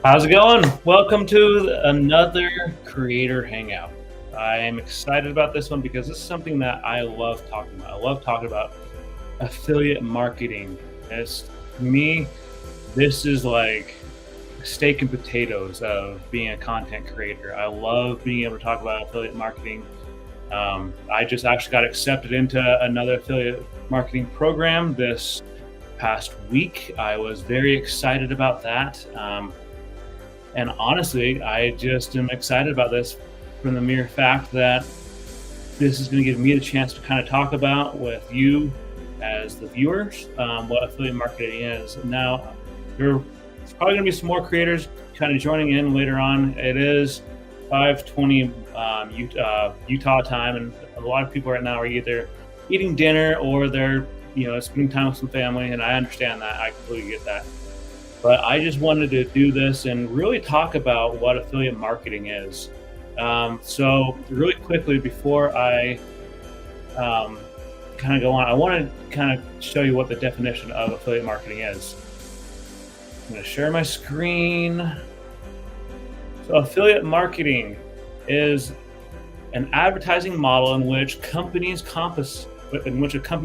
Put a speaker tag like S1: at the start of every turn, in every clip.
S1: How's it going? Welcome to another creator hangout. I am excited about this one because this is something that I love talking about. I love talking about affiliate marketing. As me, this is like steak and potatoes of being a content creator. I love being able to talk about affiliate marketing. I just actually got accepted into another affiliate marketing program this past week. I was very excited about that. And honestly, I just am excited about this from the mere fact that this is going to give me the chance to kind of talk about with you as the viewers what affiliate marketing is. Now, there's probably going to be some more creators kind of joining in later on. It is 5:20 Utah time, and a lot of people right now are either eating dinner or they're spending time with some family, and I understand that. I completely get that. But I just wanted to do this and really talk about what affiliate marketing is. So really quickly, before I kind of go on, I want to kind of show you what the definition of affiliate marketing is. I'm going to share my screen. So affiliate marketing is an advertising model in which a company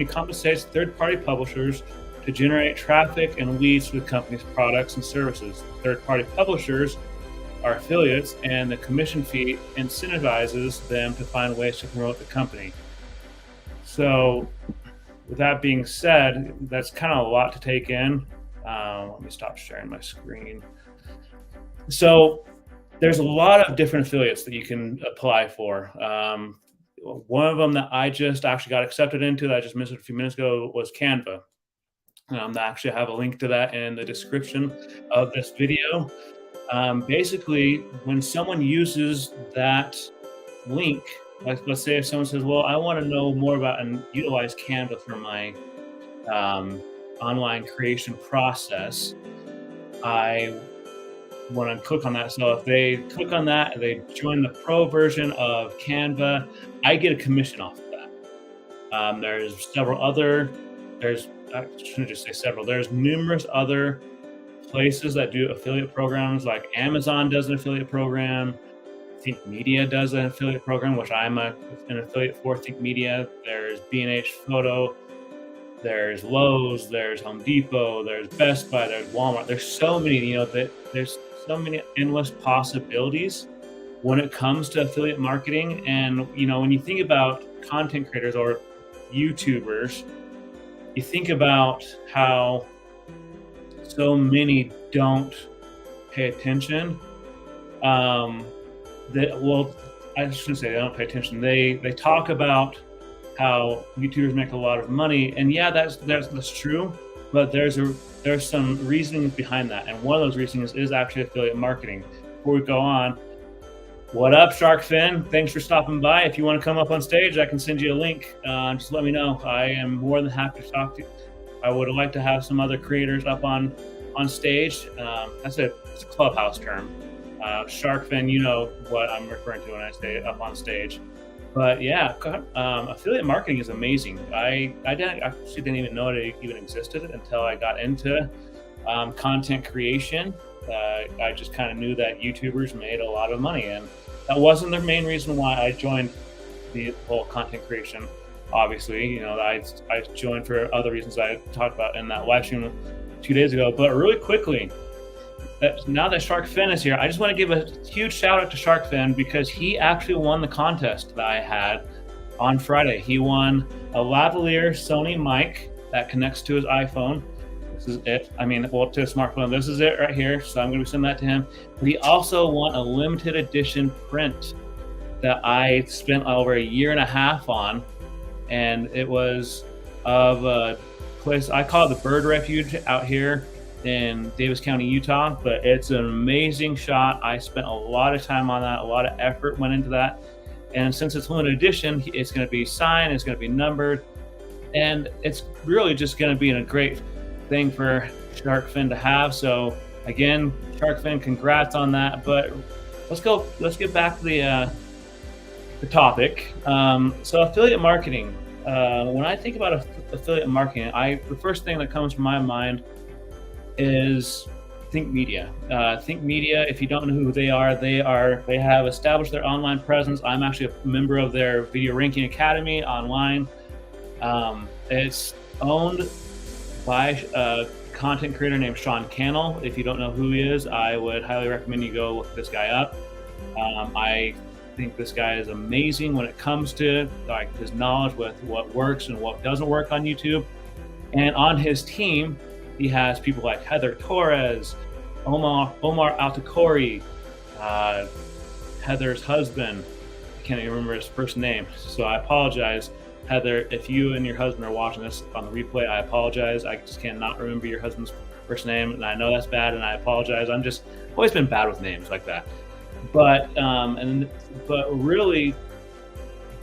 S1: compensates third-party publishers to generate traffic and leads to the company's products and services. Third-party publishers are affiliates, and the commission fee incentivizes them to find ways to promote the company. So with that being said, that's kind of a lot to take in. Let me stop sharing my screen. So there's a lot of different affiliates that you can apply for. One of them that I just actually got accepted into that I just mentioned a few minutes ago was Canva. I actually have a link to that in the description of this video. Basically, when someone uses that link, let's say if someone says, well, I want to know more about and utilize Canva for my online creation process, I want to click on that. So if they click on that and they join the pro version of Canva, I get a commission off of that. I shouldn't just say several. There's numerous other places that do affiliate programs, like Amazon does an affiliate program. Think Media does an affiliate program, which I'm an affiliate for Think Media. There's B&H Photo. There's Lowe's. There's Home Depot. There's Best Buy. There's Walmart. There's so many, there's so many endless possibilities when it comes to affiliate marketing. And, when you think about content creators or YouTubers, you think about how so many don't pay attention. I shouldn't say they don't pay attention. They talk about how YouTubers make a lot of money, and yeah, that's true. But there's some reasoning behind that, and one of those reasons is actually affiliate marketing. Before we go on, what up, Shark Fin? Thanks for stopping by. If you want to come up on stage, I can send you a link. Just let me know. I am more than happy to talk to you. I would like to have some other creators up on stage. It's a clubhouse term. Shark Fin, you know what I'm referring to when I say up on stage. But yeah, affiliate marketing is amazing. I actually didn't even know it even existed until I got into content creation. I just kind of knew that YouTubers made a lot of money, and that wasn't the main reason why I joined the whole content creation. Obviously, I joined for other reasons I talked about in that live stream 2 days ago. But really quickly, now that Shark Fin is here, I just want to give a huge shout out to Shark Fin because he actually won the contest that I had on Friday. He won a lavalier Sony mic that connects to his iPhone. This is it. To a smartphone. This is it right here. So I'm going to send that to him. But he also won a limited edition print that I spent over 1.5 years on. And it was of a place, I call it the Bird Refuge out here in Davis County, Utah. But it's an amazing shot. I spent a lot of time on that. A lot of effort went into that. And since it's limited edition, it's going to be signed. It's going to be numbered. And it's really just going to be a great thing for Shark Fin to have. So again, Shark Fin, congrats on that. But let's get back to the topic. So affiliate marketing. When I think about affiliate marketing, the first thing that comes to my mind is Think Media. Think Media, if you don't know who they have established their online presence. I'm actually a member of their Video Ranking Academy online. It's owned by a content creator named Sean Cannell. If you don't know who he is, I would highly recommend you go look this guy up. I think this guy is amazing when it comes to like his knowledge with what works and what doesn't work on YouTube. And on his team, he has people like Heather Torres, Omar Altakori, Heather's husband. I can't even remember his first name, so I apologize, Heather. If you and your husband are watching this on the replay, I apologize. I just cannot remember your husband's first name, and I know that's bad, and I apologize. I'm just always been bad with names like that. But really,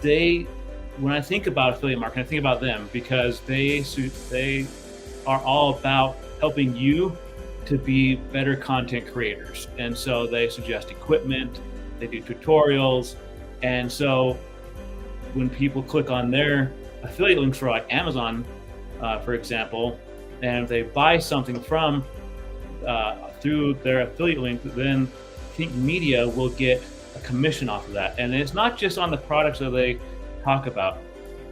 S1: when I think about affiliate marketing, I think about them because they are all about helping you to be better content creators. And so they suggest equipment, they do tutorials. And so when people click on their affiliate links for like Amazon, for example, and if they buy something from through their affiliate link, then Think Media will get a commission off of that. And it's not just on the products that they talk about.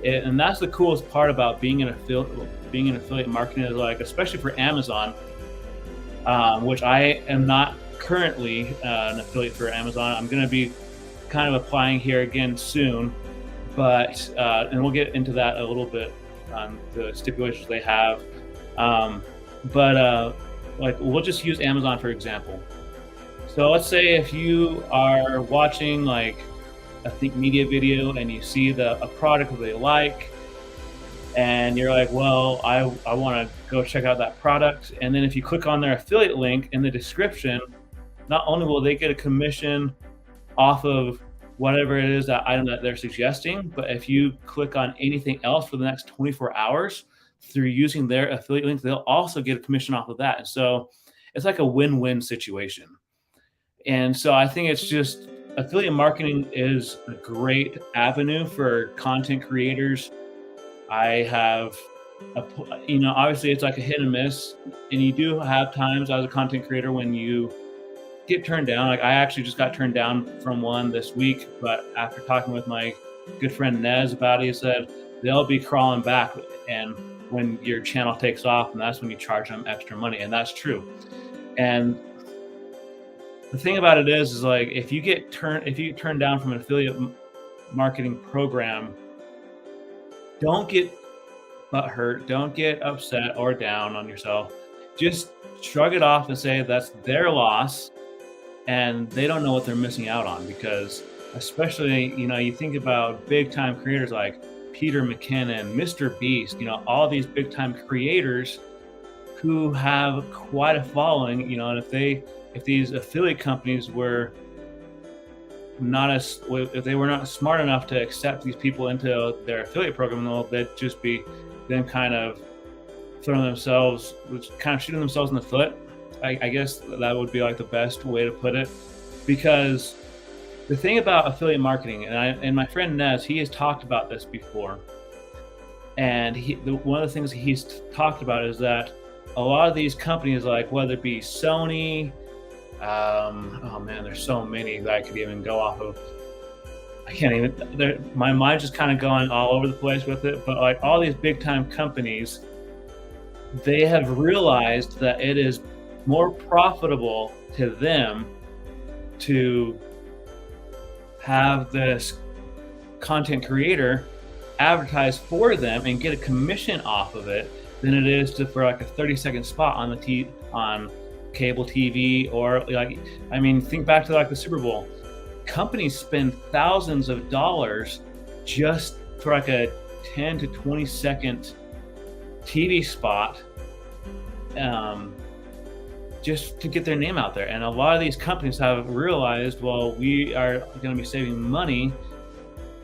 S1: And that's the coolest part about being in affiliate marketing is like, especially for Amazon, which I am not currently an affiliate for Amazon. I'm going to be kind of applying here again soon, but and we'll get into that a little bit on the stipulations they have. Like we'll just use Amazon for example. So let's say if you are watching like a Think Media video and you see a product that they like, and you're like, well, I want to go check out that product. And then if you click on their affiliate link in the description, not only will they get a commission off of whatever it is, that item that they're suggesting, but if you click on anything else for the next 24 hours through using their affiliate link, they'll also get a commission off of that. And so it's like a win-win situation. And so I think it's just, affiliate marketing is a great avenue for content creators. I have, obviously it's like a hit and miss, and you do have times as a content creator when you get turned down. Like I actually just got turned down from one this week, but after talking with my good friend Nez about it, he said they'll be crawling back, and when your channel takes off, and that's when you charge them extra money, and that's true. And the thing about it is like if you get turned down from an affiliate marketing program, don't get butthurt, don't get upset or down on yourself. Just shrug it off and say that's their loss, and they don't know what they're missing out on. Because especially, you think about big time creators like Peter McKinnon, Mr. Beast, all these big time creators who have quite a following, and if these affiliate companies were if they were not smart enough to accept these people into their affiliate program, they'd just be them kind of shooting themselves in the foot. I guess that would be like the best way to put it. Because the thing about affiliate marketing, and my friend Nez, he has talked about this before, and one of the things he's talked about is that a lot of these companies, like whether it be Sony, oh man, there's so many that I could even go off of. I can't even, my mind's just kind of going all over the place with it. But like all these big time companies, they have realized that it is more profitable to them to have this content creator advertise for them and get a commission off of it than it is for like a 30-second spot on on cable TV. Or think back to like the Super Bowl. Companies spend thousands of dollars just for like a 10 to 20 second TV spot, just to get their name out there. And a lot of these companies have realized, well, we are going to be saving money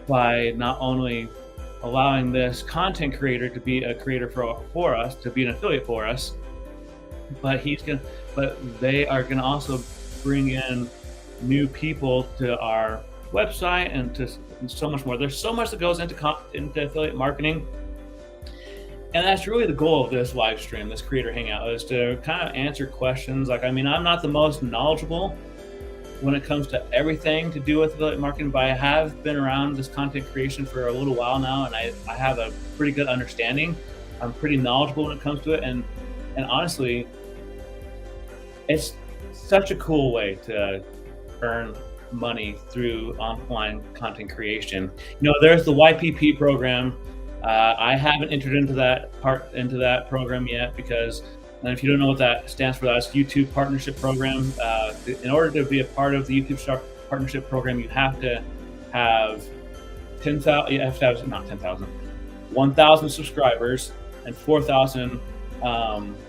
S1: by not only allowing this content creator to be a creator for us, to be an affiliate for us, but they are going to also bring in new people to our website and so much more. There's so much that goes into affiliate marketing. And that's really the goal of this live stream, this creator hangout, is to kind of answer questions. Like, I mean, I'm not the most knowledgeable when it comes to everything to do with affiliate marketing, but I have been around this content creation for a little while now, and I have a pretty good understanding. I'm pretty knowledgeable when it comes to it, and honestly, it's such a cool way to earn money through online content creation. You know, there's the YPP program. I haven't entered into that program yet because, and if you don't know what that stands for, that's YouTube Partnership Program. In order to be a part of the YouTube Partnership Program, you have to have 10,000. You have to have not 10,000, 1,000 subscribers and 4,000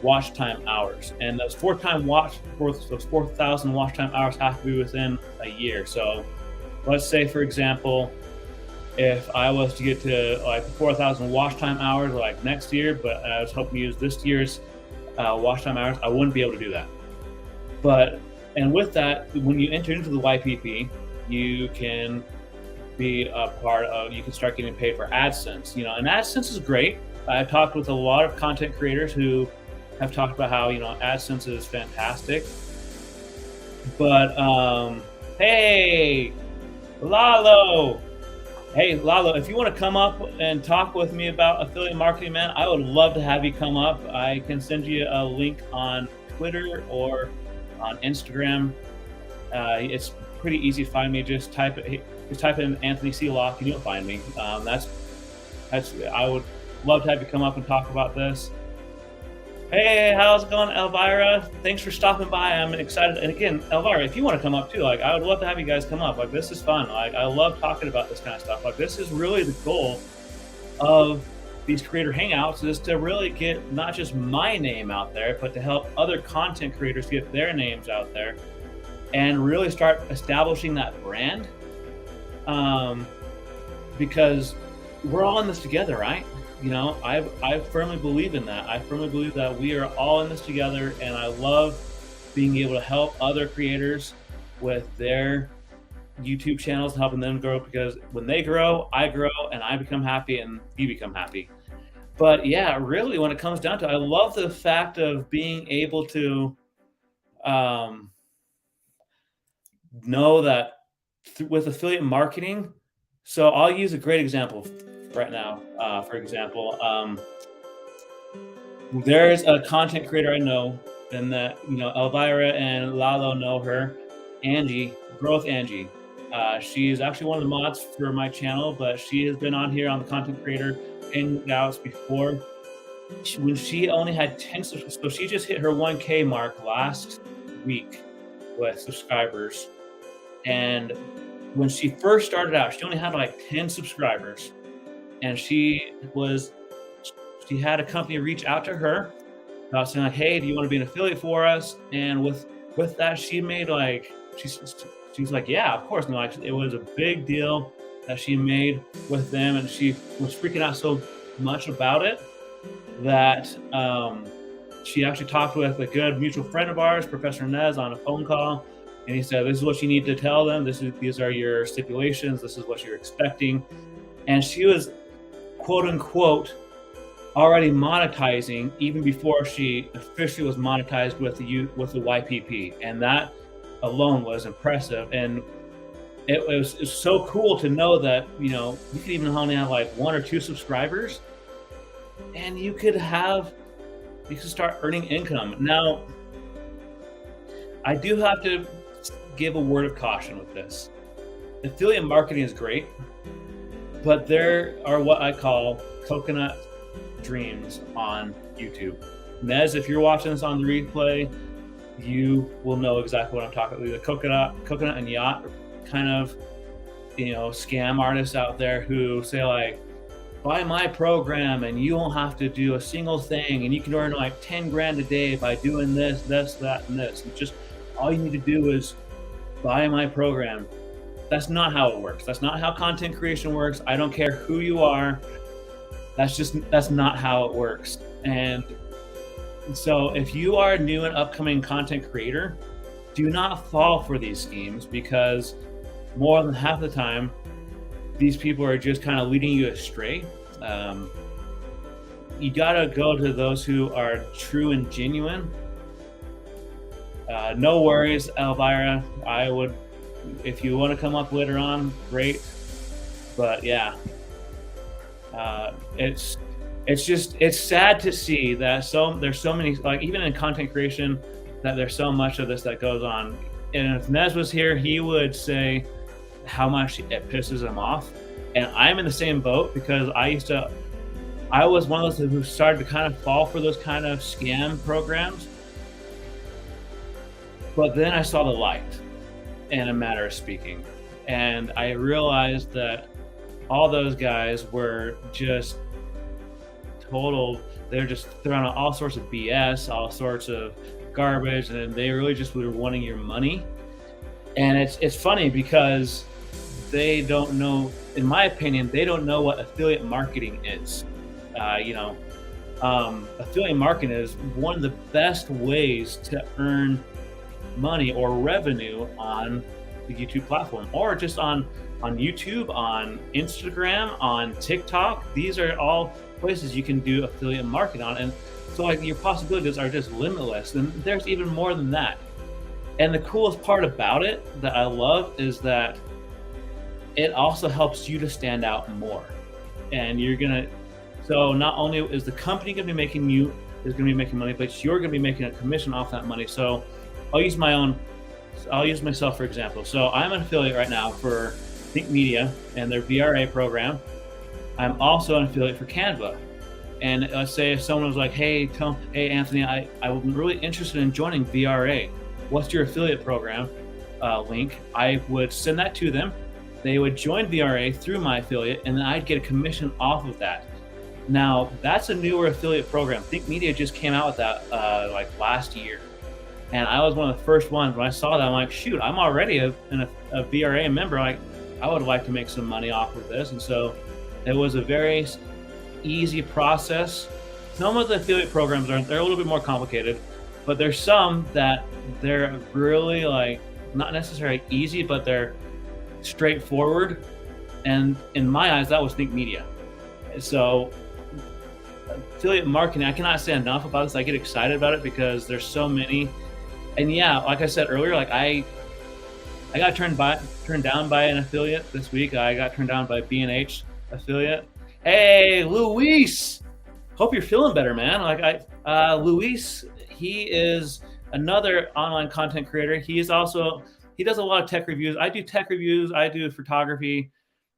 S1: watch time hours. And those 4,000 watch time hours have to be within a year. So, let's say, for example, if I was to get to like 4,000 watch time hours like next year, but I was hoping to use this year's watch time hours, I wouldn't be able to do that. And with that, when you enter into the YPP, you can be a part of, you can start getting paid for AdSense, you know, and AdSense is great. I've talked with a lot of content creators who have talked about how, you know, AdSense is fantastic. But, hey, Lalo, if you want to come up and talk with me about affiliate marketing, man, I would love to have you come up. I can send you a link on Twitter or on Instagram. It's pretty easy to find me. Just type in Anthony C. Locke and you'll find me. I would love to have you come up and talk about this. Hey, how's it going, Elvira? Thanks for stopping by. I'm excited. And again, Elvira, if you want to come up too, like, I would love to have you guys come up. Like, this is fun. Like, I love talking about this kind of stuff. Like, this is really the goal of these creator hangouts, is to really get not just my name out there, but to help other content creators get their names out there and really start establishing that brand. Because we're all in this together, right? You know, I firmly believe in that. I firmly believe that we are all in this together, and I love being able to help other creators with their YouTube channels, helping them grow, because when they grow, and I become happy, and you become happy. But yeah, really, when it comes down to it, I love the fact of being able to know that with affiliate marketing. So I'll use a great example right now. For example, there's a content creator I know, and that, you know, Elvira and Lalo know her, Angie, Growth Angie. She is actually one of the mods for my channel, but she has been on here on the content creator hangouts before. When she only had 10 subscribers, so she just hit her 1K mark last week with subscribers. And when she first started out, she only had like 10 subscribers. And she had a company reach out to her about saying, like, hey, do you want to be an affiliate for us? And with that, she made like, she's like, yeah, of course. No, like, it was a big deal that she made with them, and she was freaking out so much about it that she actually talked with a good mutual friend of ours, Professor Nez, on a phone call, and he said, this is what you need to tell them. These are your stipulations. This is what you're expecting. And she was, quote unquote, already monetizing even before she officially was monetized with the YPP, and that alone was impressive. And it was so cool to know that, you know, you could even only have like 1 or 2 subscribers, and you could start earning income. Now, I do have to give a word of caution with this. Affiliate marketing is great, but there are what I call coconut dreams on YouTube. Nez, if you're watching this on the replay, you will know exactly what I'm talking about. The coconut and yacht kind of, you know, scam artists out there who say, like, buy my program and you won't have to do a single thing, and you can earn like 10 grand a day by doing this, that, and this. And just all you need to do is buy my program. That's not how it works. That's not how content creation works. I don't care who you are. That's not how it works. And so if you are a new and upcoming content creator, do not fall for these schemes, because more than half the time, these people are just kind of leading you astray. you gotta go to those who are true and genuine. No worries, Elvira. I would, if you want to come up later on, great. But yeah, it's just it's sad to see that there's so many, like, even in content creation, that there's so much of this that goes on. And if Nez was here, he would say how much it pisses him off. And I'm in the same boat because I was one of those who started to kind of fall for those kind of scam programs. But then I saw the light, in a matter of speaking. And I realized that all those guys were just they're just throwing out all sorts of BS, all sorts of garbage, and they really just were wanting your money. And it's funny because they don't know, in my opinion, they don't know what affiliate marketing is. Affiliate marketing is one of the best ways to earn money or revenue on the YouTube platform, or just on YouTube, on Instagram, on TikTok. These are all places you can do affiliate marketing on. And so, like, your possibilities are just limitless. And there's even more than that. And the coolest part about it that I love is that it also helps you to stand out more. And so not only is the company going to be making money, but you're going to be making a commission off that money. So I'll use myself for example. So I'm an affiliate right now for Think Media and their VRA program. I'm also an affiliate for Canva. And let's say if someone was like, hey Anthony, I'm really interested in joining VRA. What's your affiliate program link? I would send that to them. They would join VRA through my affiliate, and then I'd get a commission off of that. Now, that's a newer affiliate program. Think Media just came out with that like last year. And I was one of the first ones. When I saw that, I'm like, shoot, I'm already a VRA member. I would like to make some money off of this. And so it was a very easy process. Some of the affiliate programs they're a little bit more complicated, but there's some that they're really, like, not necessarily easy, but they're straightforward. And in my eyes, that was Think Media. So affiliate marketing, I cannot say enough about this. I get excited about it because there's so many. And yeah, like I said earlier, like I got turned down by an affiliate this week. I got turned down by B&H affiliate. Hey, Luis, hope you're feeling better, man. Luis, he is another online content creator. He does a lot of tech reviews. I do tech reviews. I do photography,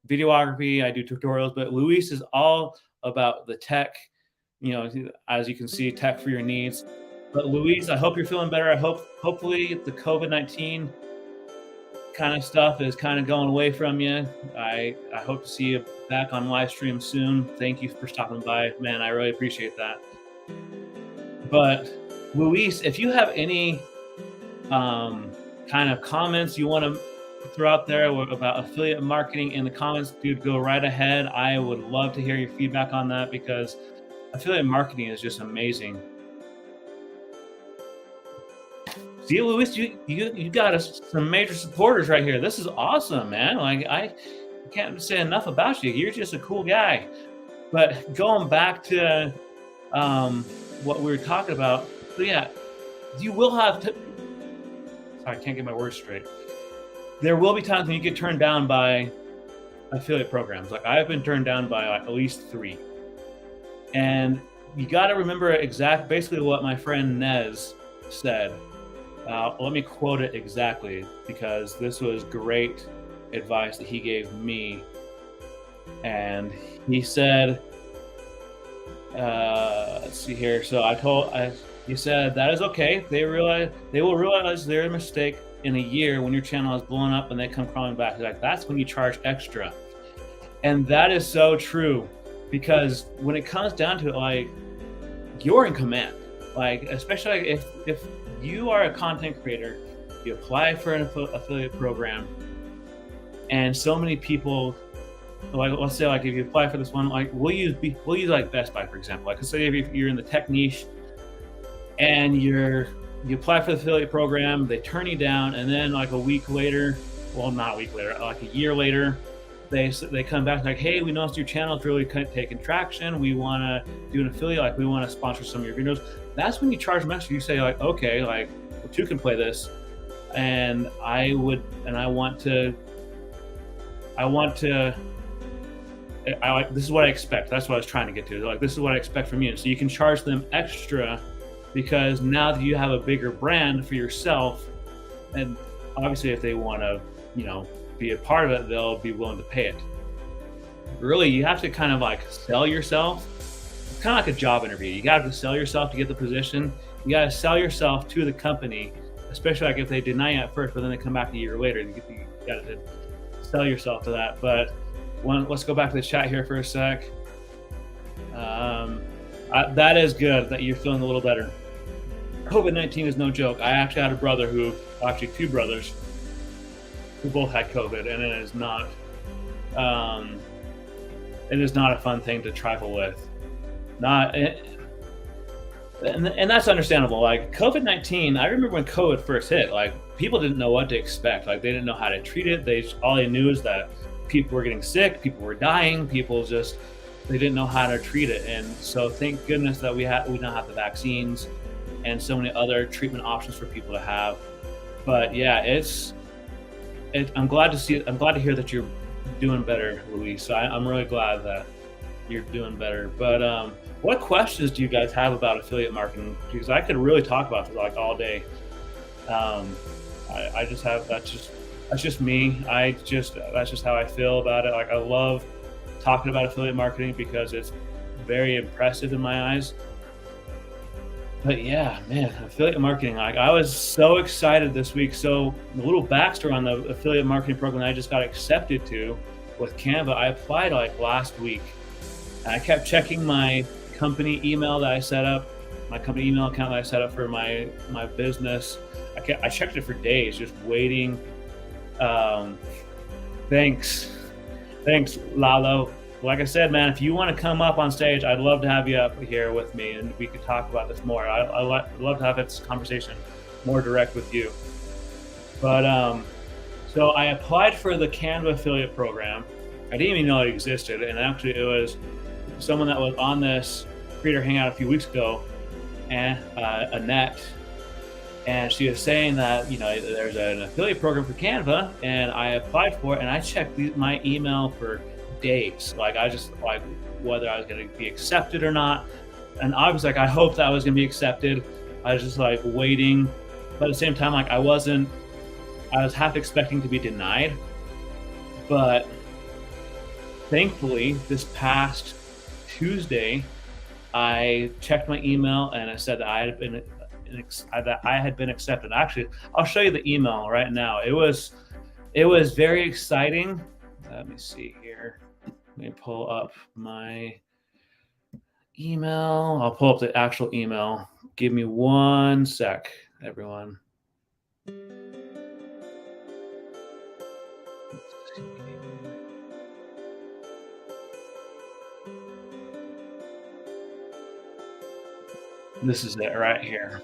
S1: videography. I do tutorials. But Luis is all about the tech. As you can see, tech for your needs. But Luis, I hope you're feeling better. Hopefully the COVID-19 kind of stuff is kind of going away from you. I hope to see you back on live stream soon. Thank you for stopping by, man. I really appreciate that. But Luis, if you have any kind of comments you want to throw out there about affiliate marketing in the comments, dude, go right ahead. I would love to hear your feedback on that because affiliate marketing is just amazing. See, Luis, you got some major supporters right here. This is awesome, man. Like, I can't say enough about you. You're just a cool guy. But going back to what we were talking about, so yeah, you will have to. Sorry, I can't get my words straight. There will be times when you get turned down by affiliate programs. Like, I've been turned down by at least 3. And you got to remember basically what my friend Nez said. Let me quote it exactly because this was great advice that he gave me. And he said, let's see here. So he said, that is okay. They will realize their mistake in a year when your channel is blown up and they come crawling back. He's like, that's when you charge extra. And that is so true because when it comes down to it, like, you're in command. Like, especially if you are a content creator, you apply for an affiliate program, and so many people, like, let's say, like, if you apply for this one, like, we'll use like Best Buy, for example. Like, say if you're in the tech niche and you apply for the affiliate program, they turn you down, and then like a week later, well, not a week later, like a year later, they come back like, hey, we noticed your channel is really taking traction. We want to do an affiliate, like we want to sponsor some of your videos. That's when you charge them extra. You say like, okay, like well, two can play this, and I want to, this is what I expect. That's what I was trying to get to. Like, this is what I expect from you. So you can charge them extra because now that you have a bigger brand for yourself, and obviously if they want to, be a part of it, they'll be willing to pay it. Really, you have to kind of like sell yourself. It's kind of like a job interview. You got to sell yourself to get the position. You got to sell yourself to the company, especially like if they deny you at first, but then they come back a year later. You got to sell yourself to that. But let's go back to the chat here for a sec. That is good that you're feeling a little better. COVID-19 is no joke. I actually had a brother actually two brothers who both had COVID, and it is not a fun thing to trifle with. And that's understandable. Like COVID-19, I remember when COVID first hit, like people didn't know what to expect. Like they didn't know how to treat it. All they knew is that people were getting sick, people were dying, they didn't know how to treat it. And so thank goodness that we now have the vaccines and so many other treatment options for people to have. But yeah, I'm glad to hear that you're doing better, Luis. I'm really glad that you're doing better. But what questions do you guys have about affiliate marketing? Because I could really talk about this like all day. I just have, that's just me. That's just how I feel about it. Like I love talking about affiliate marketing because it's very impressive in my eyes. But yeah, man, affiliate marketing, like I was so excited this week. So a little backstory on the affiliate marketing program that I just got accepted to with Canva. I applied like last week, and I kept checking my company email that I set up, my company email account that I set up for my business. I checked it for days, just waiting. Thanks, Lalo. Like I said, man, if you want to come up on stage, I'd love to have you up here with me, and we could talk about this more. I'd love to have this conversation more direct with you. But so I applied for the Canva affiliate program. I didn't even know it existed, and actually it was someone that was on this creator hangout a few weeks ago, and Annette, and she was saying that there's an affiliate program for Canva, and I applied for it, and I checked my email for days. Like I just like whether I was going to be accepted or not, and I was like, I hoped that I was going to be accepted. I was just like waiting, but at the same time, like I was half expecting to be denied. But thankfully, this past Tuesday, I checked my email and it said that I had been accepted. Actually, I'll show you the email right now. It was very exciting. Let me see here. Let me pull up my email. I'll pull up the actual email. Give me 1 sec, everyone. This is it right here.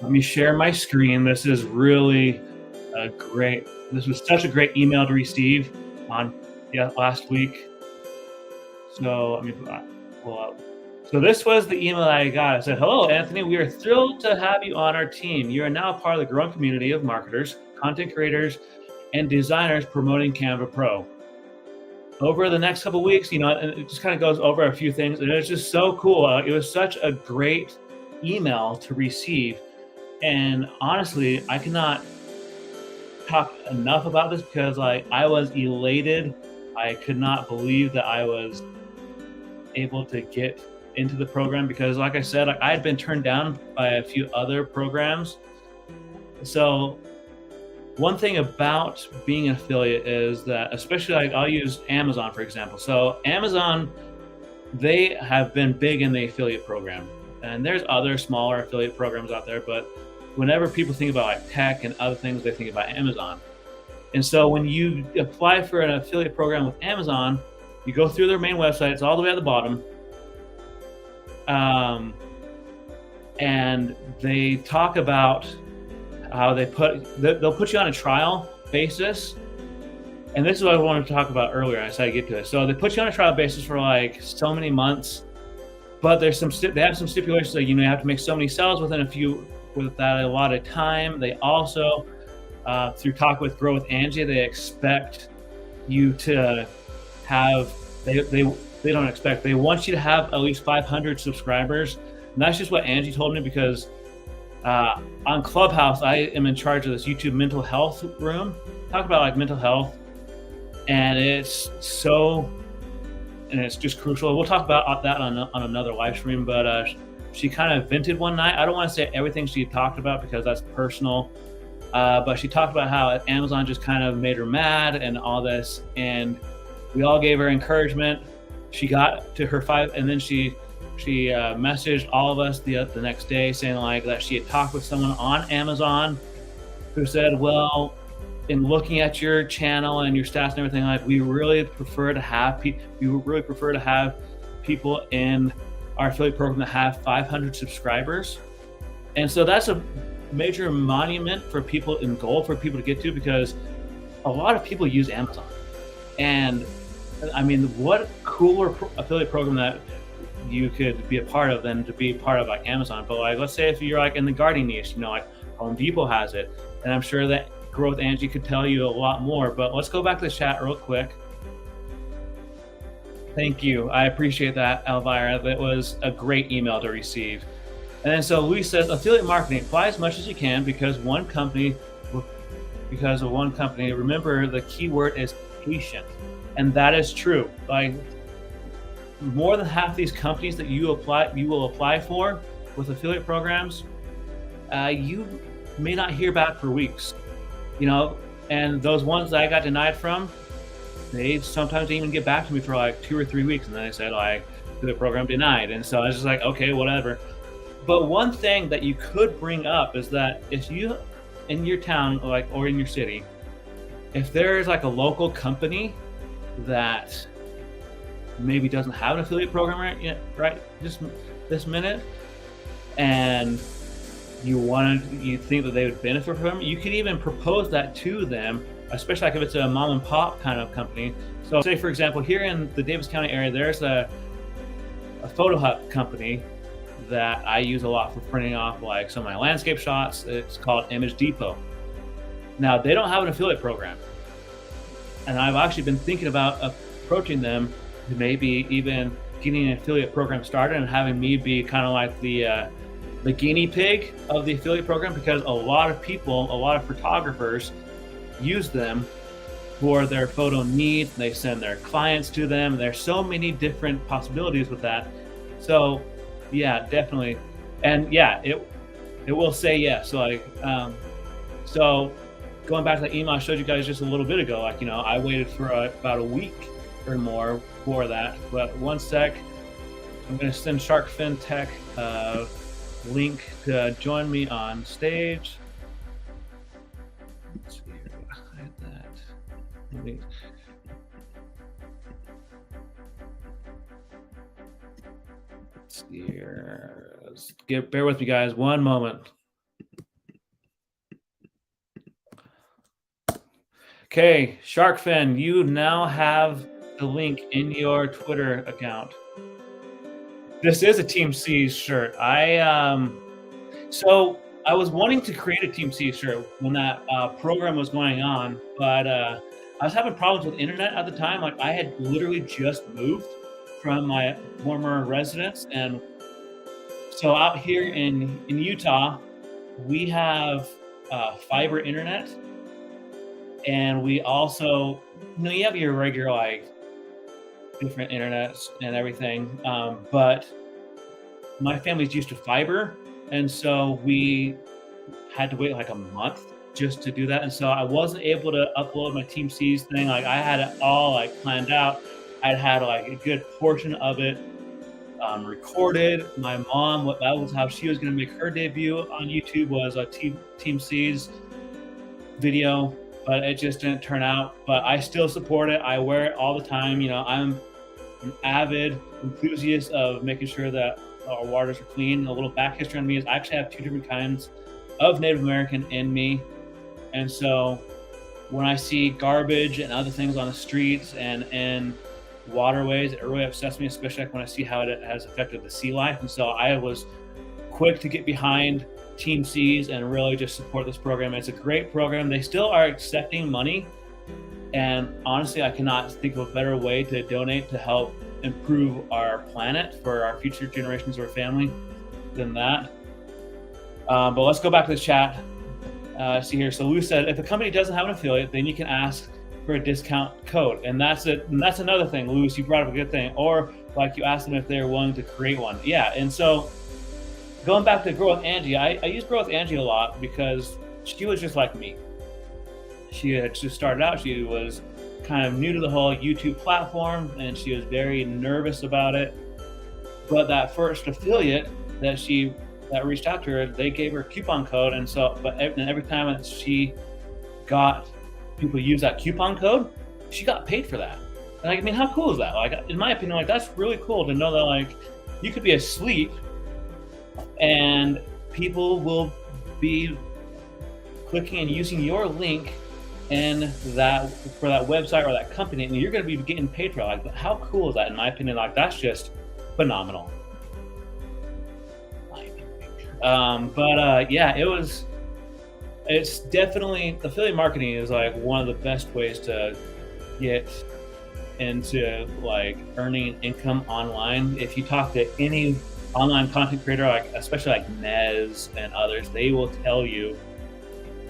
S1: Let me share my screen. This is really this was such a great email to receive last week. So let me pull up. So this was the email that I got. It said, "Hello, Anthony. We are thrilled to have you on our team. You are now part of the growing community of marketers, content creators, and designers promoting Canva Pro. Over the next couple of weeks, and it just kind of goes over a few things, and it's just so cool. It was such a great email to receive, and honestly, I cannot talk enough about this because I was elated. I could not believe that I was able to get into the program because, like I said, I had been turned down by a few other programs. So one thing about being an affiliate is that, especially I'll use Amazon, for example. So Amazon, they have been big in the affiliate program, and there's other smaller affiliate programs out there, but whenever people think about tech and other things, they think about Amazon. And so when you apply for an affiliate program with Amazon, you go through their main website. It's all the way at the bottom. And they talk about how they'll put you on a trial basis, And this is what I wanted to talk about earlier. I said I'd get to it. So they put you on a trial basis for like so many months, but there's they have some stipulations that, you know, you have to make so many sales with that allotted time. They also, through Talk with Grow with Angie, they expect you to have, they don't expect, they want you to have at least 500 subscribers. And that's just what Angie told me, because on Clubhouse, I am in charge of this YouTube mental health room. Talk about like mental health, and it's just crucial. We'll talk about that on another live stream, but she kind of vented one night. I don't want to say everything she talked about because that's personal, but she talked about how Amazon just kind of made her mad and all this, and we all gave her encouragement. She got to her 5, and then she messaged all of us the next day saying like that she had talked with someone on Amazon who said, well, in looking at your channel and your stats and everything, like we really prefer to have people in our affiliate program that have 500 subscribers. And so that's a major monument for people in goal for people to get to, because a lot of people use Amazon. And I mean, what cooler affiliate program that you could be a part of than to be part of like Amazon. But like, let's say if you're like in the gardening niche, you know, like Home Depot has it, and I'm sure that Growth Angie could tell you a lot more. But let's go back to the chat real quick. Thank you. I appreciate that, Elvira. That was a great email to receive. And then so Luis says, affiliate marketing, apply as much as you can because of one company. Remember, the key word is patient. And that is true. Like more than half these companies that you will apply for with affiliate programs, you may not hear back for weeks. You know, and those ones that I got denied from, they sometimes even get back to me for like 2 or 3 weeks, and then they said like the program denied. And so I was just like, okay, whatever. But one thing that you could bring up is that if you in your town, like, or in your city, if there's like a local company that maybe doesn't have an affiliate program right this minute, and you think that they would benefit from it, you could even propose that to them, especially like if it's a mom and pop kind of company. So say for example, here in the Davis County area, there's a photo hut company that I use a lot for printing off like some of my landscape shots. It's called Image Depot. Now they don't have an affiliate program, and I've actually been thinking about approaching them to maybe even getting an affiliate program started and having me be kind of like the guinea pig of the affiliate program, because a lot of photographers use them for their photo needs. They send their clients to them. There's so many different possibilities with that. So yeah, definitely. And yeah, it will say yes. So like, so going back to the email I showed you guys just a little bit ago, like, you know, I waited for about a week or more for that. But one sec, I'm going to send Sharkfin Tech link to join me on stage. Let's see here, hide that. Let's see here. Bear with me, guys. One moment. Okay, Sharkfin, you now have the link in your Twitter account. This is a Team C shirt. So I was wanting to create a Team C shirt when that program was going on, but I was having problems with internet at the time. Like I had literally just moved from my former residence, and so out here in Utah, we have fiber internet, and we also, you know, you have your regular like different internets and everything, but my family's used to fiber, and so we had to wait like a month just to do that. And so I wasn't able to upload my Team C's thing. Like I had it all like planned out. I'd had like a good portion of it recorded. My mom, that was how she was going to make her debut on YouTube, was a Team C's video, but it just didn't turn out. But I still support it. I wear it all the time. You know, I'm an avid enthusiast of making sure that our waters are clean. A little back history on me is I actually have 2 different kinds of Native American in me. And so when I see garbage and other things on the streets and waterways, it really upsets me, especially like when I see how it has affected the sea life. And so I was quick to get behind Team Seas and really just support this program. It's a great program. They still are accepting money. And honestly, I cannot think of a better way to donate to help improve our planet for our future generations of our family than that. But let's go back to the chat. See here. So Lou said, if a company doesn't have an affiliate, then you can ask for a discount code. And that's it. And that's another thing, Louis, you brought up a good thing. Or like you asked them if they're willing to create one. Yeah. And so going back to Grow with Angie, I use Grow with Angie a lot because she was just like me. She had just started out. She was kind of new to the whole YouTube platform, and she was very nervous about it. But that first affiliate that reached out to her, they gave her a coupon code, and so every time that she got people use that coupon code, she got paid for that. And I mean, how cool is that? Like, in my opinion, like that's really cool to know that like you could be asleep and people will be clicking and using your link and that for that website or that company, and you're going to be getting paid for it. Like, how cool is that? In my opinion, like that's just phenomenal. Yeah, it's definitely, affiliate marketing is like one of the best ways to get into like earning income online. If you talk to any online content creator, like especially like Nez and others, they will tell you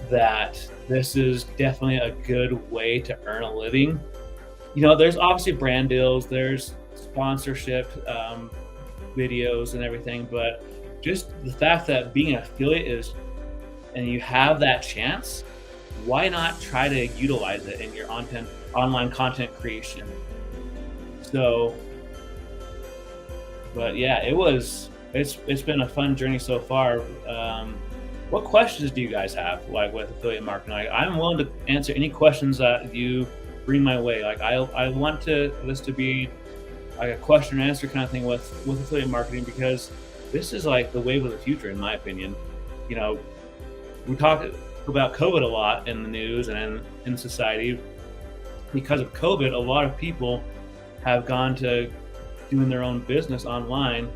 S1: that this is definitely a good way to earn a living. You know, there's obviously brand deals, there's sponsorship videos and everything, but just the fact that being an affiliate is, and you have that chance, why not try to utilize it in your online content creation? So, but yeah, it's been a fun journey so far. What questions do you guys have, like with affiliate marketing? Like, I'm willing to answer any questions that you bring my way. Like, I want this to be like a question and answer kind of thing with affiliate marketing, because this is like the wave of the future, in my opinion. You know, we talk about COVID a lot in the news and in society. Because of COVID, a lot of people have gone to doing their own business online.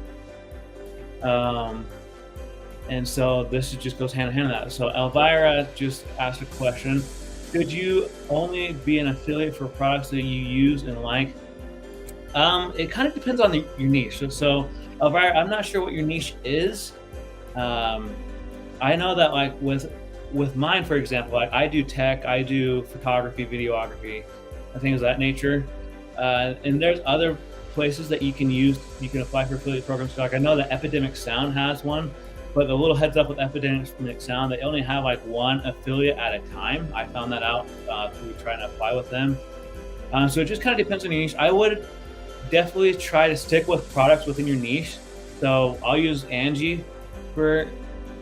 S1: And so this just goes hand in hand with that. So Elvira just asked a question. Could you only be an affiliate for products that you use and like? It kind of depends on your niche. So Elvira, I'm not sure what your niche is. I know that like with mine, for example, like I do tech, I do photography, videography, and things of that nature. And there's other places that you can apply for affiliate programs. So like I know that Epidemic Sound has one, but the little heads up with Epidemic Sound, they only have like one affiliate at a time. I found that out through trying to apply with them. So it just kind of depends on your niche. I would definitely try to stick with products within your niche. So I'll use Angie for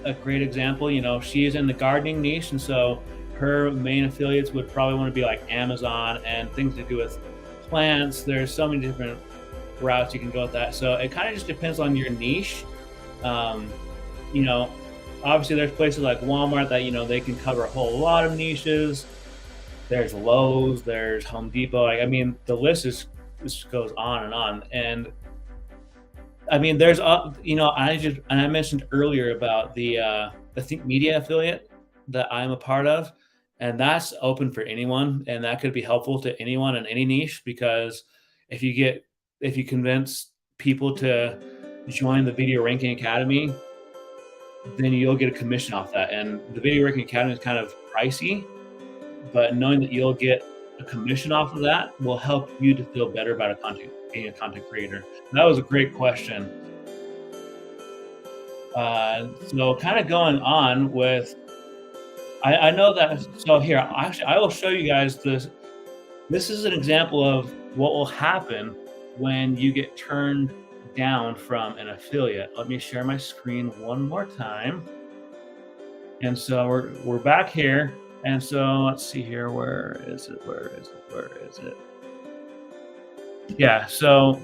S1: a great example. You know, she is in the gardening niche, and so her main affiliates would probably want to be like Amazon and things to do with plants. There's so many different routes you can go with that. So it kind of just depends on your niche. You know, obviously there's places like Walmart that, you know, they can cover a whole lot of niches. There's Lowe's, there's Home Depot. Like, I mean, the list just goes on and on. And I mean, there's, you know, I mentioned earlier about the Think Media affiliate that I'm a part of, and that's open for anyone, and that could be helpful to anyone in any niche, because if you convince people to join the Video Ranking Academy, then you'll get a commission off that. And the Video Ranking Academy is kind of pricey, but knowing that you'll get a commission off of that will help you to feel better about being a content creator. And that was a great question. So kind of going on with, I know that, so here, actually, I will show you guys this. This is an example of what will happen when you get turned down from an affiliate. Let me share my screen one more time. And so we're back here. And so let's see here. Where is it? Yeah, so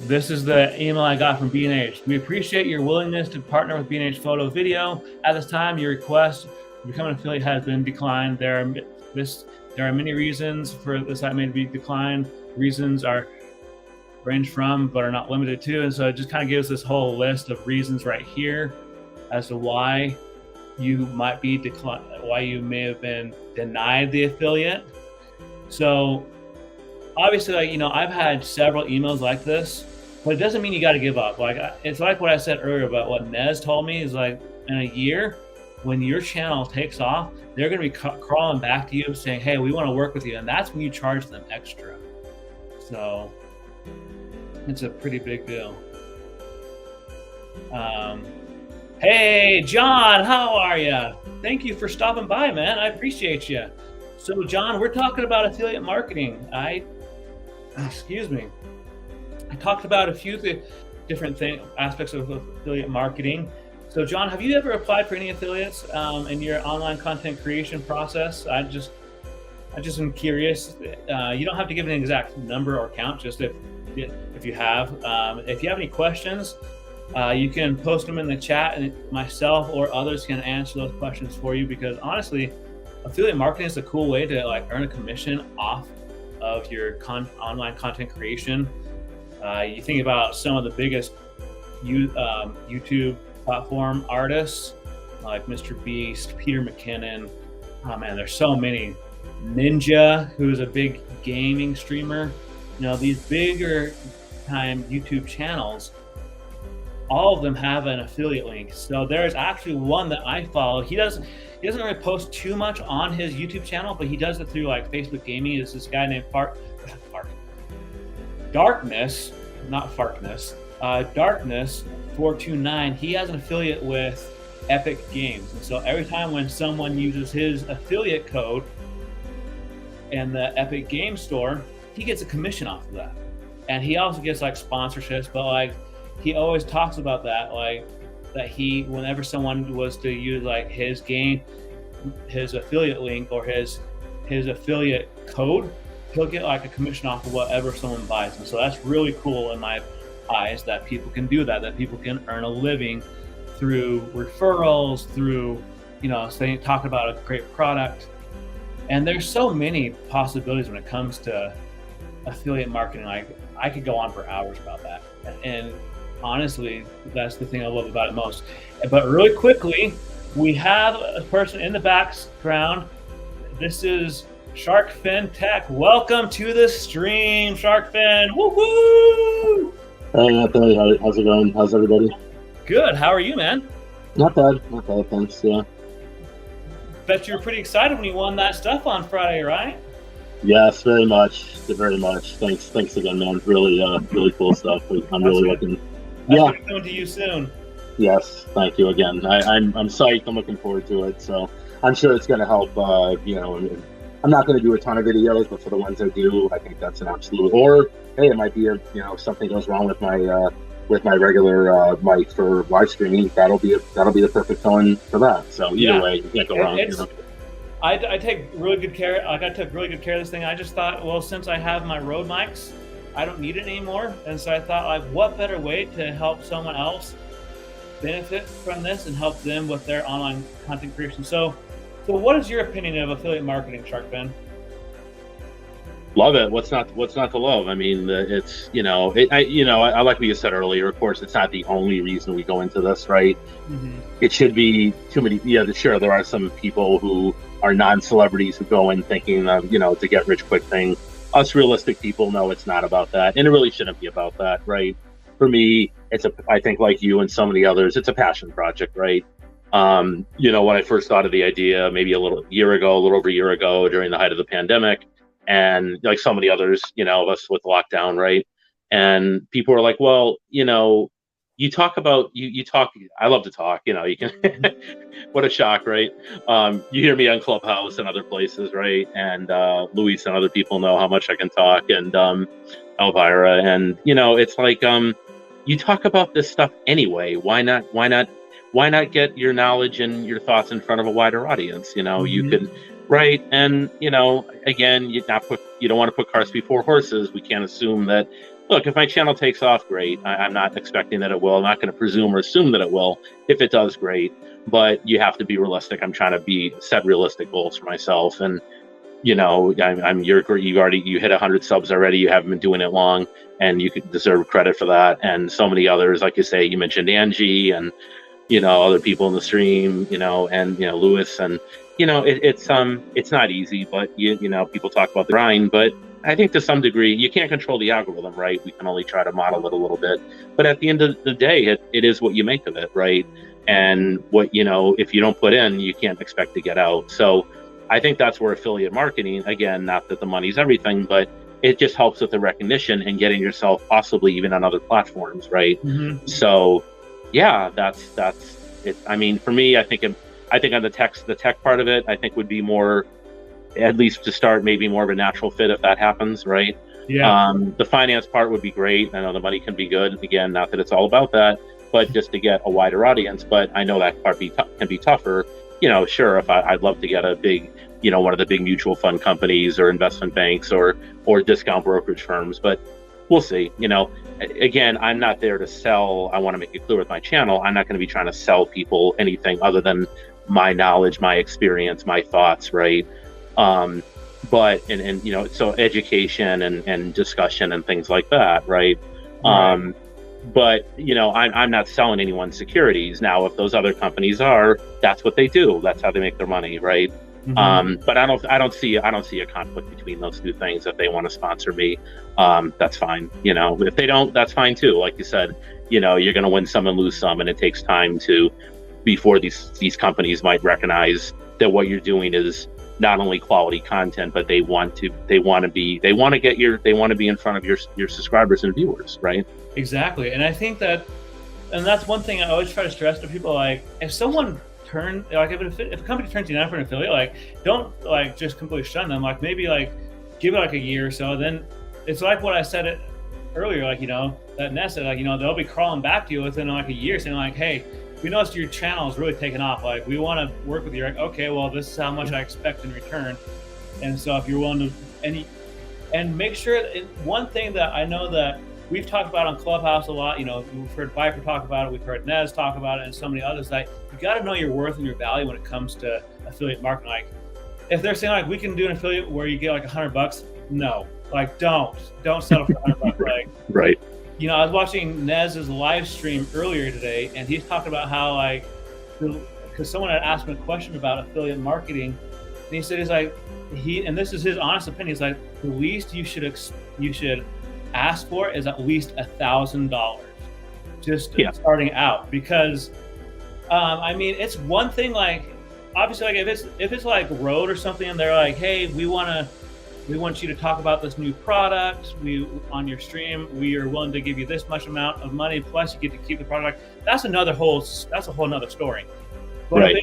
S1: this is the email I got from B&H. We appreciate your willingness to partner with B&H Photo Video. At this time, your request becoming an affiliate has been declined. There are many reasons for the site may be declined. Reasons are range from, but are not limited to. And so it just kind of gives this whole list of reasons right here as to why you might be declined, why you may have been denied the affiliate. So obviously, like, you know, I've had several emails like this, but it doesn't mean you got to give up. Like, it's like what I said earlier about what Nez told me is, like, in a year, when your channel takes off, they're going to be crawling back to you saying, hey, we want to work with you. And that's when you charge them extra. So it's a pretty big deal. Hey, John, how are you? Thank you for stopping by, man. I appreciate you. So, John, we're talking about affiliate marketing. Excuse me. I talked about a few different aspects of affiliate marketing. So, John, have you ever applied for any affiliates in your online content creation process? I just am curious. You don't have to give an exact number or count, just if you have. If you have any questions, you can post them in the chat, and myself or others can answer those questions for you, because honestly, affiliate marketing is a cool way to, like, earn a commission off of your online content creation. You think about some of the biggest YouTube platform artists like Mr. Beast, Peter McKinnon. Oh man, there's so many. Ninja, who's a big gaming streamer. You know, these bigger time YouTube channels, all of them have an affiliate link. So there's actually one that I follow. He doesn't really post too much on his YouTube channel, but he does it through, like, Facebook Gaming. There's this guy named Darkness 429. He has an affiliate with Epic Games, and so every time when someone uses his affiliate code in the Epic Game Store, he gets a commission off of that. And he also gets, like, sponsorships, but, like, he always talks about that, like, that whenever someone was to use, like, his affiliate link or his affiliate code, he'll get, like, a commission off of whatever someone buys. And so that's really cool in my eyes, that people can do that people can earn a living through referrals, through, you know, talking about a great product. And there's so many possibilities when it comes to affiliate marketing. Like, I could go on for hours about that. And honestly, that's the thing I love about it most. But really quickly, we have a person in the background. This is Shark Fin Tech. Welcome to the stream, Shark Fin. Woohoo!
S2: Hey, Anthony, how's it going? How's everybody?
S1: Good. How are you, man?
S2: Not bad, thanks. Yeah.
S1: Bet you were pretty excited when you won that stuff on Friday, right?
S2: Yes, very much. Thanks again, man. Really cool stuff. I'm really looking.
S1: Yeah. Coming to you soon.
S2: Yes, thank you again. I'm psyched. I'm looking forward to it. So I'm sure it's going to help. You know, I'm not going to do a ton of videos, but for the ones I do, I think that's an absolute. Or hey, it might be something goes wrong with my regular mic for live streaming. That'll be the perfect phone for that. So either way, you can't go wrong.
S1: I take really good care. Like, I took really good care of this thing. I just thought, well, since I have my Rode mics, I don't need it anymore. And so I thought, like, what better way to help someone else benefit from this and help them with their online content creation? So what is your opinion of affiliate marketing, Shark Fin?
S2: Love it. What's not to love? I mean, it's, I like what you said earlier. Of course, it's not the only reason we go into this, right? Mm-hmm. It should be too many. Yeah, sure. There are some people who are non-celebrities who go in thinking, to get rich quick thing. Us realistic people know it's not about that, and it really shouldn't be about that, right? For me, I think like you and so many others, it's a passion project, right? When I first thought of the idea, maybe a little over a year ago, during the height of the pandemic. And like so many others, of us with lockdown, right? And people were like, well, you talk about, you talk, I love to talk, you can, what a shock, right? You hear me on Clubhouse and other places, right? And Luis and other people know how much I can talk, and Elvira, and, it's like, you talk about this stuff anyway. Why not get your knowledge and your thoughts in front of a wider audience? Mm-hmm. You could, right? And, again, you don't want to put cars before horses. We can't assume that look, if my channel takes off, great. I'm not expecting that it will. I'm not going to presume or assume that it will. If it does, great. But you have to be realistic. I'm trying to set realistic goals for myself. And, you you hit 100 subs already. You haven't been doing it long, and you could deserve credit for that. And so many others, like you say, you mentioned Angie and, other people in the stream, and, Lewis, and, it's not easy, but people talk about the grind, but I think to some degree you can't control the algorithm, right? We can only try to model it a little bit, but at the end of the day, it is what you make of it, right? And what, if you don't put in, you can't expect to get out. So I think that's where affiliate marketing, again, not that the money's everything, but it just helps with the recognition and getting yourself possibly even on other platforms, right?
S1: Mm-hmm.
S2: So yeah, that's it. I mean, for me, I think on the tech part of it, I think would be more, at least to start, maybe more of a natural fit if that happens, right?
S1: Yeah.
S2: The finance part would be great. I know the money can be good. Again, not that it's all about that, but just to get a wider audience. But I know that part can be tougher. Sure, if I'd love to get a big, one of the big mutual fund companies or investment banks or discount brokerage firms, but we'll see. Again, I'm not there to sell. I want to make it clear with my channel, I'm not going to be trying to sell people anything other than my knowledge, my experience, my thoughts, right? But so education and discussion and things like that, right?
S1: Right.
S2: But I'm not selling anyone securities. Now, if those other companies are, that's what they do. That's how they make their money, right?
S1: Mm-hmm.
S2: But I don't see a conflict between those two things. If they want to sponsor me, that's fine. If they don't, that's fine too. Like you said, you're going to win some and lose some, and it takes time before these companies might recognize that what you're doing is not only quality content, but they want to be in front of your subscribers and viewers, right?
S1: Exactly. And I think that's one thing I always try to stress to people, like, if someone if a company turns you down for an affiliate, like, don't just completely shun them. Like, maybe give it a year or so. Then it's like what I said earlier, that Ness said, they'll be crawling back to you within a year saying hey, we noticed your channel is really taking off. We want to work with you. Okay, well, this is how much I expect in return. And so if you're willing to, and make sure one thing that I know that we've talked about on Clubhouse a lot, we've heard Viper talk about it, we've heard Nez talk about it, and so many others, you got to know your worth and your value when it comes to affiliate marketing. If they're saying we can do an affiliate where you get $100, no, don't settle for $100.
S2: Right.
S1: I was watching Nez's live stream earlier today, and he's talking about how because someone had asked him a question about affiliate marketing, and he said and this is his honest opinion, he's the least you should ask for is at least $1,000 just starting out, because it's one thing, obviously, if it's road or something and they're hey, we want you to talk about this new product, on your stream, we are willing to give you this much amount of money, plus you get to keep the product, that's a whole nother story. But
S2: right.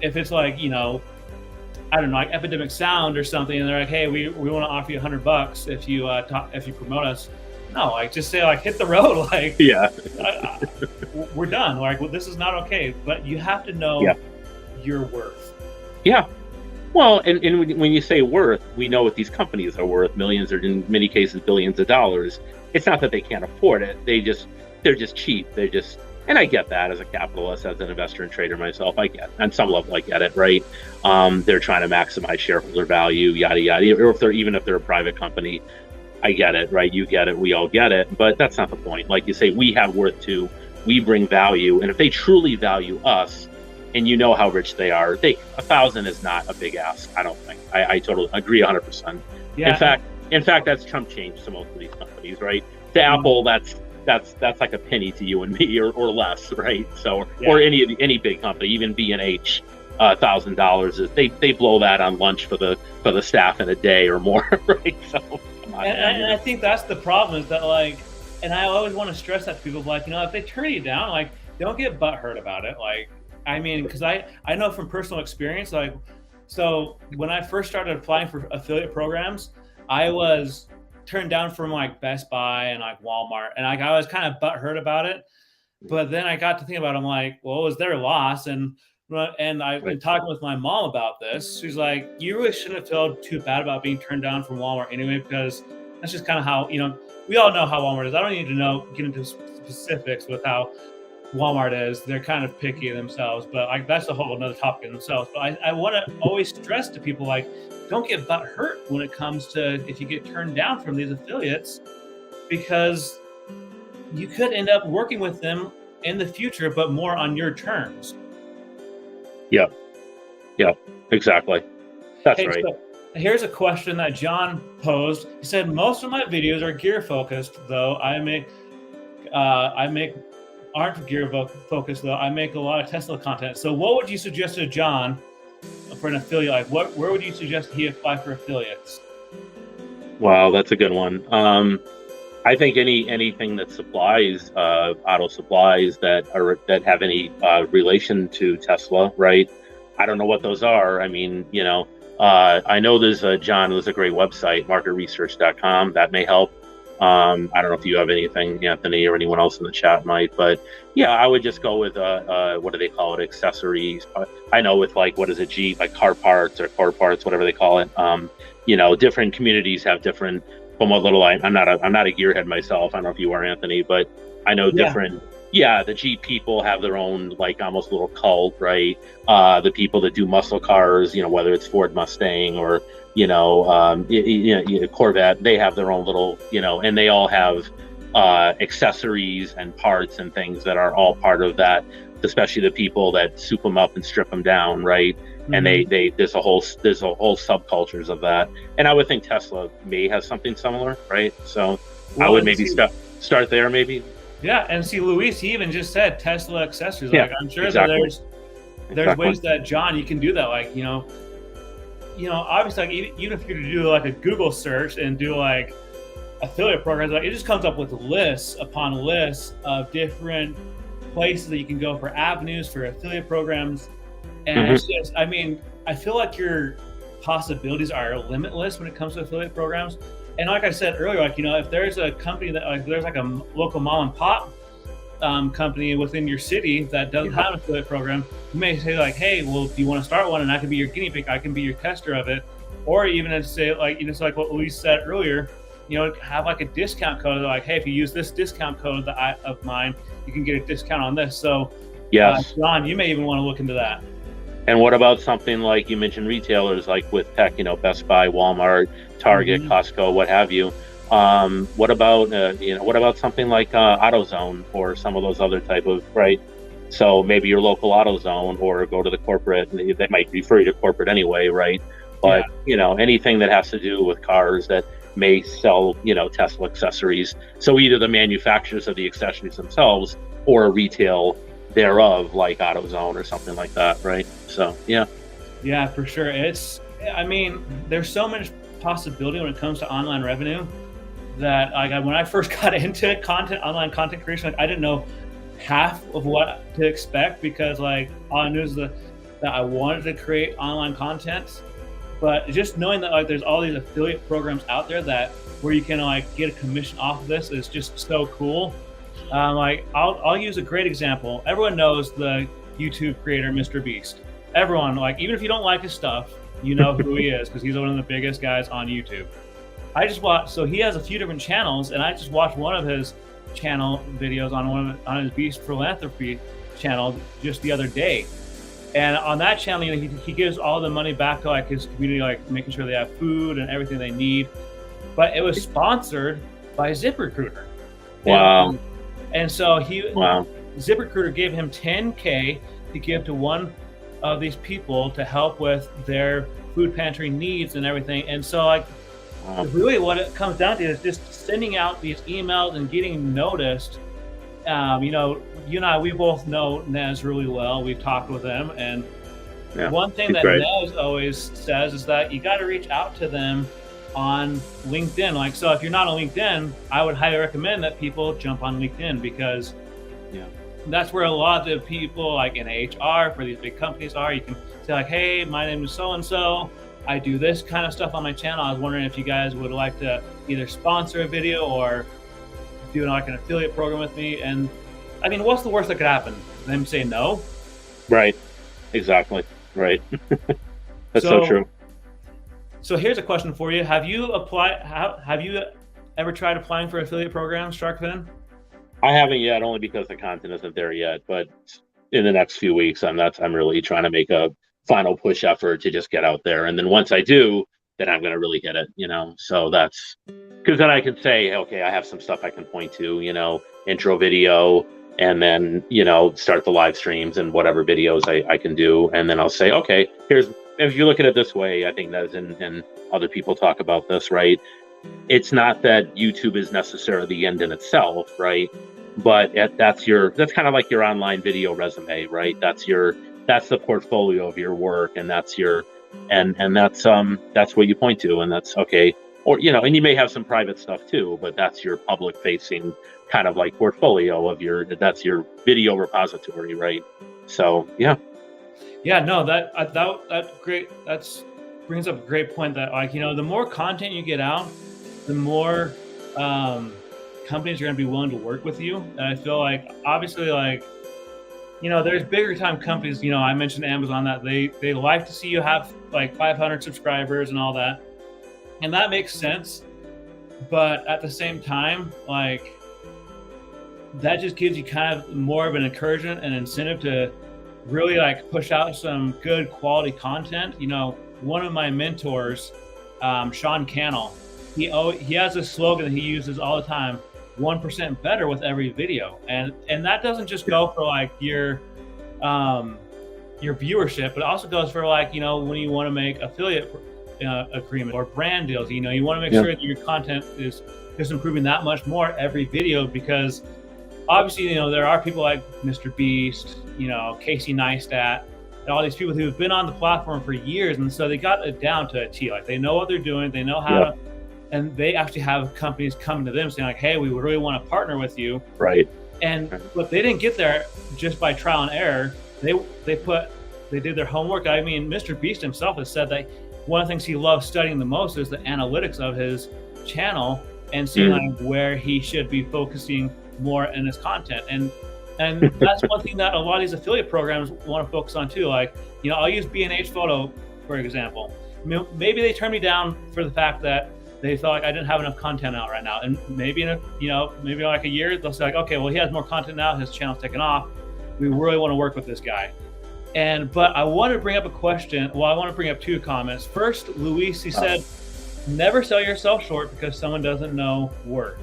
S1: if it's I don't know, Epidemic Sound or something, and they're hey, we want to offer you $100 if you promote us. No, just say hit the road,
S2: yeah,
S1: we're done. This is not okay. But you have to know your worth. Yeah.
S2: Well, and when you say worth, we know what these companies are worth, millions or in many cases billions of dollars. It's not that they can't afford it. They're just cheap. And I get that as a capitalist, as an investor and trader myself. I get, on some level, I get it, right? They're trying to maximize shareholder value, yada yada. Or even if they're a private company, I get it, right? You get it, we all get it. But that's not the point. Like you say, we have worth too. We bring value, and if they truly value us, and how rich they are, $1,000 is not a big ask. I don't think. I totally agree 100%.
S1: Yeah.
S2: In fact, that's chump change to most of these companies, right? To Apple, that's like a penny to you and me, or less, right? So, or any big company, even B&H, $1,000 is they blow that on lunch for the staff in a day or more, right? So, come on.
S1: And I think that's the problem, is that and I always want to stress that to people, if they turn you down, don't get butthurt about it, because I know from personal experience, so when I first started applying for affiliate programs, I was turned down from Best Buy and Walmart, and I was kind of butthurt about it. But then I got to think about it, I'm well, it was their loss, and I've been talking with my mom about this. She's you really shouldn't have felt too bad about being turned down from Walmart anyway, because that's just kind of how, we all know how Walmart is. I don't need to get into specifics with how Walmart is. They're kind of picky themselves, but like that's a whole another topic in themselves. But I want to always stress to people, like, don't get butt hurt when it comes to if you get turned down from these affiliates, because you could end up working with them in the future, but more on your terms.
S2: Yeah, exactly. That's right.
S1: So here's a question that John posed. He said, most of my videos are gear focused, though aren't gear focused, though I make a lot of Tesla content. So what would you suggest to John for an affiliate? Like, where would you suggest he apply for affiliates?
S2: Wow, that's a good one. I think anything that supplies auto supplies that have any relation to Tesla, right? I don't know what those are. I mean, I know there's there's a great website, marketresearch.com, that may help. I don't know if you have anything, Anthony, or anyone else in the chat might, but yeah, I would just go with what do they call it, accessories. I know with like, what is it, Jeep, like car parts or core parts, whatever they call it. Different communities have different. From what little I'm not a gearhead myself. I don't know if you are, Anthony, but I know different. Yeah, the Jeep people have their own like almost little cult, right? The people that do muscle cars, whether it's Ford Mustang or Corvette, they have their own little, and they all have accessories and parts and things that are all part of that. Especially the people that soup them up and strip them down, right? And there's a whole subcultures of that. And I would think Tesla may have something similar, right? So I would maybe start there, maybe.
S1: Yeah, and see, Luis, he even just said Tesla accessories. Like, I'm sure that there's ways that, John, you can do that. Like, obviously, like, even if you do like a Google search and do like affiliate programs, like it just comes up with lists upon lists of different places that you can go for avenues for affiliate programs. And it's just, I feel like your possibilities are limitless when it comes to affiliate programs. And like I said earlier, like, if there's a company that like, there's like a local mom and pop company within your city that doesn't have an affiliate program, you may say like, hey, well, do you want to start one? And I can be your guinea pig. I can be your tester of it. Or even say like, it's like what Luis said earlier, have like a discount code. Like, hey, if you use this discount code of mine, you can get a discount on this. So yes, John, you may even want to look into that.
S2: And what about something like you mentioned retailers like with tech, Best Buy, Walmart, Target, Costco, what have you? What about something like AutoZone or some of those other type of, right? So maybe your local AutoZone, or go to the corporate. They might refer you to corporate anyway, right? But anything that has to do with cars that may sell, Tesla accessories. So either the manufacturers of the accessories themselves or a retail thereof, like AutoZone or something like that, right? So yeah, for sure. There's so much possibility when it comes to online revenue that when I first got into online content creation, like I didn't know half of what to expect, because like all I knew is that I wanted to create online content. But just knowing that like there's all these affiliate programs out there that where you can like get a commission off of this is just so cool. Like I'll use a great example. Everyone knows the YouTube creator Mr. Beast. Everyone, like, even if you don't like his stuff, you know who he is because he's one of the biggest guys on YouTube. I just watched, so he has a few different channels, and I just watched one of his channel videos on his Beast Philanthropy channel just the other day. And on that channel, he gives all the money back to like his community, like making sure they have food and everything they need. But it was sponsored by ZipRecruiter. Wow.
S1: And so ZipRecruiter gave him $10K to give to one of these people to help with their food pantry needs and everything. And so like really what it comes down to is just sending out these emails and getting noticed. You and I, we both know Nez really well. We've talked with him, and one thing that Nez always says is that you got to reach out to them on LinkedIn. Like, so if you're not on LinkedIn, I would highly recommend that people jump on LinkedIn, because that's where a lot of the people like in HR for these big companies are. You can say like, hey, my name is so-and-so. I do this kind of stuff on my channel. I was wondering if you guys would like to either sponsor a video or do like an affiliate program with me. And I mean, what's the worst that could happen? Them say no?
S2: Right. Exactly. Right. That's so true.
S1: So here's a question for you. Have you ever tried applying for affiliate programs, SharkFin?
S2: I haven't yet, only because the content isn't there yet. But in the next few weeks, I'm really trying to make a final push effort to just get out there. And then once I do, then I'm going to really hit it, So that's because then I can say, okay, I have some stuff I can point to, intro video, and then, start the live streams and whatever videos I can do. And then I'll say, okay, if you look at it this way, I think that's, and other people talk about this, right? It's not that YouTube is necessarily the end in itself, right? But that's kind of like your online video resume, right? That's the portfolio of your work, and that's that's what you point to, and that's okay. Or, and you may have some private stuff too, but that's your public facing kind of like portfolio of that's your video repository, right? So, yeah.
S1: Yeah, no, that's great. Brings up a great point that, like, the more content you get out, the more companies are going to be willing to work with you. And I feel like, obviously, like, there's bigger time companies, I mentioned Amazon, that they like to see you have like 500 subscribers and all that. And that makes sense. But at the same time, like, that just gives you kind of more of an encouragement and incentive to really like push out some good quality content. One of my mentors, Sean Cannell, he has a slogan that he uses all the time: 1% better with every video. And that doesn't just go for like your viewership, but it also goes for like, when you want to make affiliate agreement or brand deals, you want to make sure that your content is just improving that much more every video, because obviously, there are people like Mr. Beast, Casey Neistat, and all these people who have been on the platform for years. And so they got it down to a T. Like, they know what they're doing. They know how to, and they actually have companies coming to them saying like, hey, we really want to partner with you.
S2: Right.
S1: But they didn't get there just by trial and error. They did their homework. I mean, Mr. Beast himself has said that one of the things he loves studying the most is the analytics of his channel and seeing like where he should be focusing more in his content. And that's one thing that a lot of these affiliate programs want to focus on too. Like, I'll use B&H Photo, for example. Maybe they turned me down for the fact that they thought like I didn't have enough content out right now. And maybe maybe like a year, they'll say like, okay, well, he has more content now. His channel's taken off. We really want to work with this guy. But I want to bring up a question. Well, I want to bring up two comments. First, Luis, he said, never sell yourself short because someone doesn't know worth.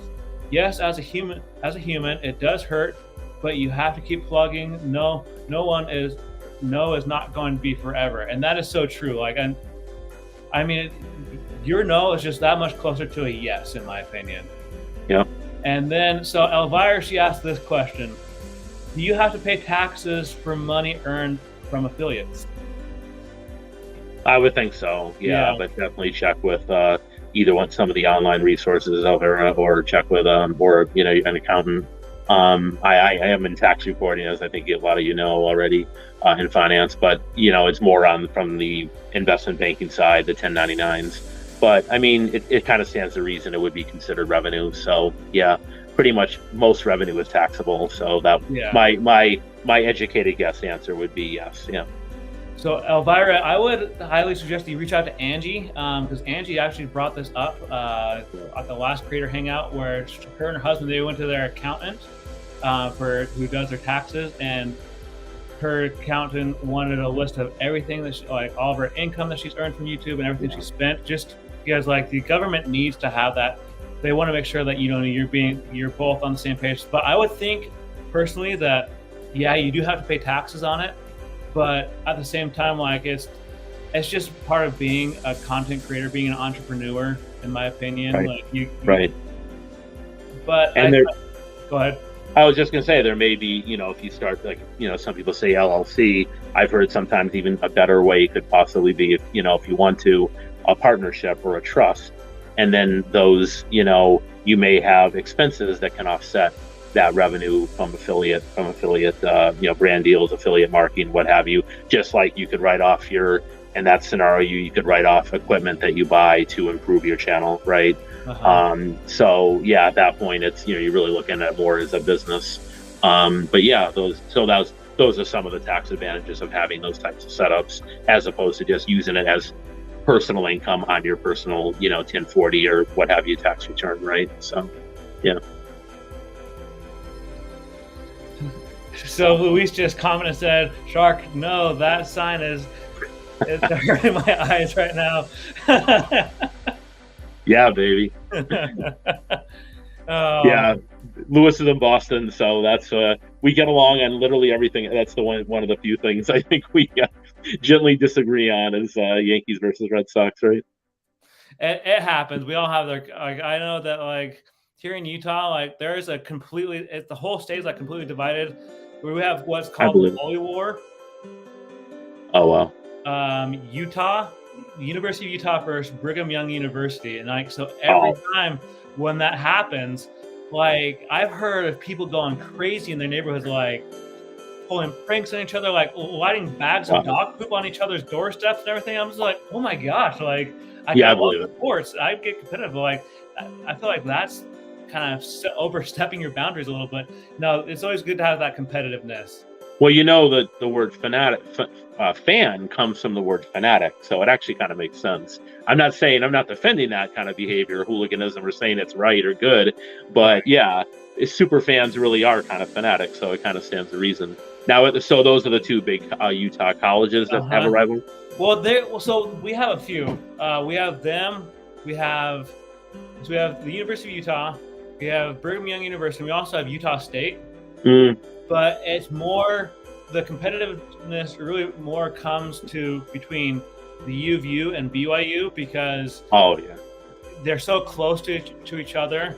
S1: Yes, as a human, it does hurt, but you have to keep plugging. No is not going to be forever. And that is so true. Like, I mean, your no is just that much closer to a yes, in my opinion.
S2: Yeah.
S1: And then, so Elvira, she asked this question: do you have to pay taxes for money earned from affiliates?
S2: I would think so. Yeah. But definitely check with either some of the online resources out there, or check with or an accountant. I am in tax reporting, as I think a lot of already, in finance, but it's more from the investment banking side, the 1099s. But I mean, it kind of stands to reason it would be considered revenue. So yeah, pretty much most revenue is taxable. So that my educated guess answer would be yes. Yeah.
S1: So Elvira, I would highly suggest you reach out to Angie, because Angie actually brought this up at the last Creator Hangout, where her and her husband, they went to their accountant who does their taxes, and her accountant wanted a list of everything that like all of her income that she's earned from YouTube and everything she spent, just because like the government needs to have that. They want to make sure that you're both on the same page. But I would think personally that you do have to pay taxes on it. But at the same time, like it's just part of being a content creator, being an entrepreneur, in my opinion.
S2: Right.
S1: Like But go ahead.
S2: I was just gonna say, there may be, if you start like, some people say LLC. I've heard sometimes even a better way could possibly be if you want to, a partnership or a trust, and then those, you may have expenses that can offset that revenue from affiliate, brand deals, affiliate marketing, what have you. Just like you could write off in that scenario, you could write off equipment that you buy to improve your channel, right? So yeah, at that point, it's you're really looking at more as a business. But yeah, those are some of the tax advantages of having those types of setups, as opposed to just using it as personal income on your personal, 1040 or what have you tax return, right? So, yeah.
S1: So Luis just commented and said, "Shark, no, that sign is hurting my eyes right now."
S2: Yeah, baby. Yeah, Lewis is in Boston, so that's we get along on literally everything. That's the one of the few things I think we gently disagree on is Yankees versus Red Sox, right?
S1: It happens. We all have their like. I know that like here in Utah, like there's a completely the whole state is like completely divided. Where we have what's called the Holy War.
S2: Oh
S1: wow. Utah, University of Utah versus Brigham Young University, and like so every time when that happens, like I've heard of people going crazy in their neighborhoods, like pulling pranks on each other, like lighting bags of dog poop on each other's doorsteps and everything. I'm just like, oh my gosh, like I love sports. I get competitive, but like I feel like that's kind of overstepping your boundaries a little bit. No, it's always good to have that competitiveness.
S2: Well, that the word fan comes from the word fanatic, so it actually kind of makes sense. I'm not defending that kind of behavior, hooliganism, or saying it's right or good, but yeah, super fans really are kind of fanatics, so it kind of stands to reason. Now, so those are the two big Utah colleges that have a rivalry?
S1: Well, so we have a few. We have them. We have the University of Utah. We have Brigham Young University. We also have Utah State. But it's more the competitiveness really more comes to between the U of U and BYU because they're so close to each other.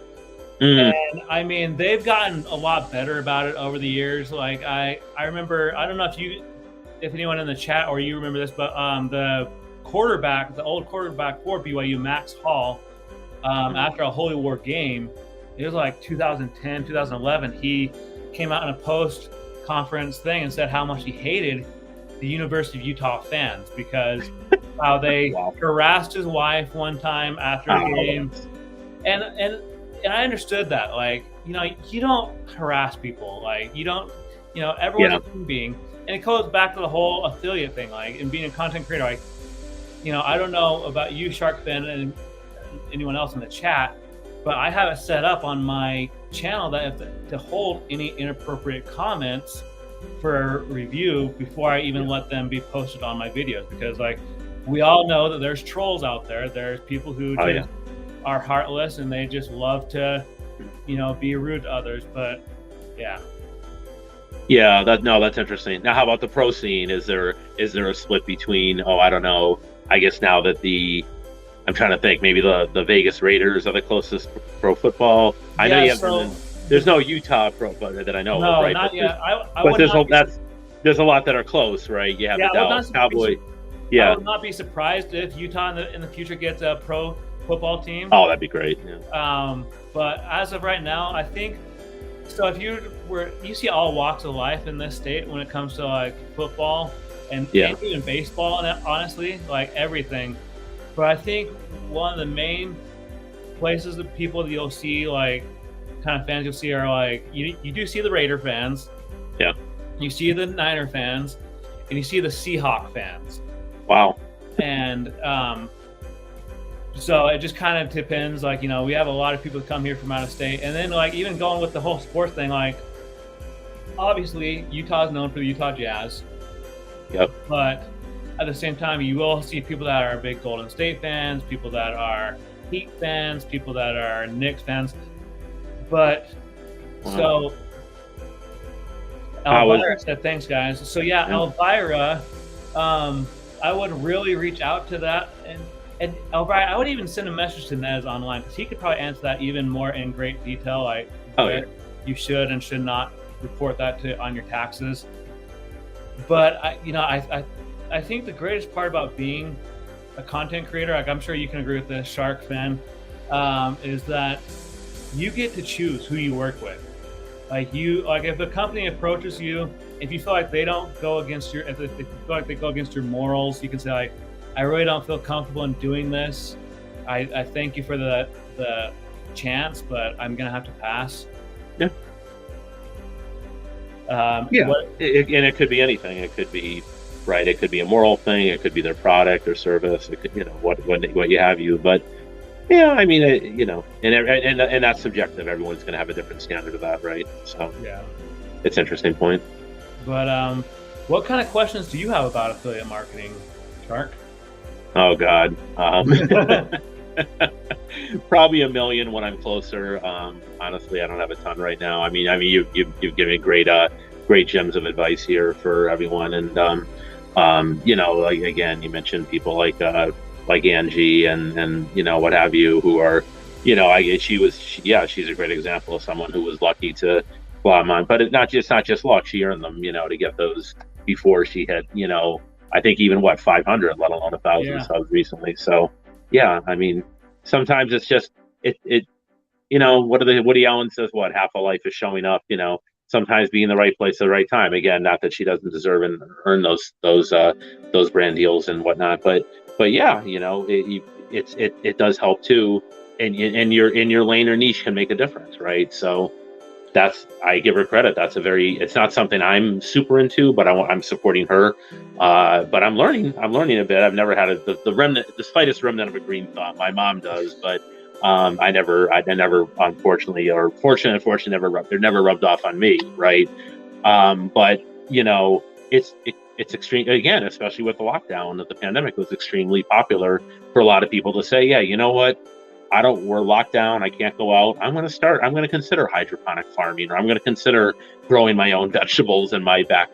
S1: And I mean, they've gotten a lot better about it over the years. Like I remember, I don't know if anyone in the chat or you remember this, but the old quarterback for BYU, Max Hall, after a Holy War game, it was like 2010, 2011, he came out in a post-conference thing and said how much he hated the University of Utah fans because how they harassed his wife one time after a game. And I understood that. Like, you don't harass people. Like, you don't, everyone's a human being. And it goes back to the whole affiliate thing, like, and being a content creator. Like, I don't know about you, Shark Fin, and anyone else in the chat, but I have it set up on my channel that to hold any inappropriate comments for review before I even let them be posted on my videos. Because, like, we all know that there's trolls out there. There's people who are heartless and they just love to, be rude to others. But
S2: that's interesting. Now, how about the pro scene? Is there a split between I don't know, I guess now that I'm trying to think, maybe the Vegas Raiders are the closest pro football. I know you have there's no Utah pro that I know of, right?
S1: Not yet.
S2: There's a lot that are close, right? You have the Dallas Cowboys.
S1: I would not be surprised if Utah in the future gets a pro football team.
S2: Oh, that'd be great. Yeah.
S1: But as of right now, I think so. If you see all walks of life in this state when it comes to like football and even baseball, and honestly, like everything. But I think one of the main places of people that you'll see, like kind of fans you'll see, are like you do see the Raider fans, you see the Niner fans, and you see the Seahawk fans.
S2: Wow.
S1: And so it just kind of depends. Like, we have a lot of people that come here from out of state, and then like even going with the whole sports thing, like obviously Utah is known for the Utah Jazz.
S2: Yep.
S1: But at the same time, you will see people that are big Golden State fans, people that are Heat fans, people that are Knicks fans. But so Elvira said, thanks guys. So Elvira, I would really reach out to that. And Elvira, I would even send a message to Nez online because he could probably answer that even more in great detail. Like you should and should not report that on your taxes. But I think the greatest part about being a content creator, like I'm sure you can agree with this, Shark Fan, is that you get to choose who you work with. Like if a company approaches you, if you feel like they don't go against if you feel like they go against your morals, you can say like, I really don't feel comfortable in doing this. I thank you for the chance, but I'm gonna have to pass.
S2: Yeah. And it could be anything. It could be right? It could be a moral thing, it could be their product or service, it could, what you have you. But yeah, I mean, and that's subjective. Everyone's going to have a different standard of that, right? So
S1: Yeah.
S2: it's an interesting point.
S1: But what kind of questions do you have about affiliate marketing, Shark?
S2: Oh God. Probably a million when I'm closer. Honestly, I don't have a ton right now. I mean, you've given me great gems of advice here for everyone. And like, again, you mentioned people like Angie and what have you, who are, she's a great example of someone who was lucky to climb on. But it's not just luck. She earned them, to get those before she had, I think even 500, let alone 1,000 subs recently. So yeah, I mean, sometimes it's just Woody Allen says, half a life is showing up, sometimes be in the right place at the right time. Again, not that she doesn't deserve and earn those brand deals and whatnot, but yeah, it does help too, and your lane or niche can make a difference, right? So I give her credit. It's not something I'm super into, but I'm supporting her. But I'm learning a bit. I've never had the slightest remnant of a green thumb. My mom does, but I never, unfortunately, or unfortunately, they're never rubbed off on me, right? But it's extreme again, especially with the lockdown of the pandemic. It was extremely popular for a lot of people to say, yeah, you know what? We're locked down. I can't go out. I'm going to consider hydroponic farming, or I'm going to consider growing my own vegetables in my back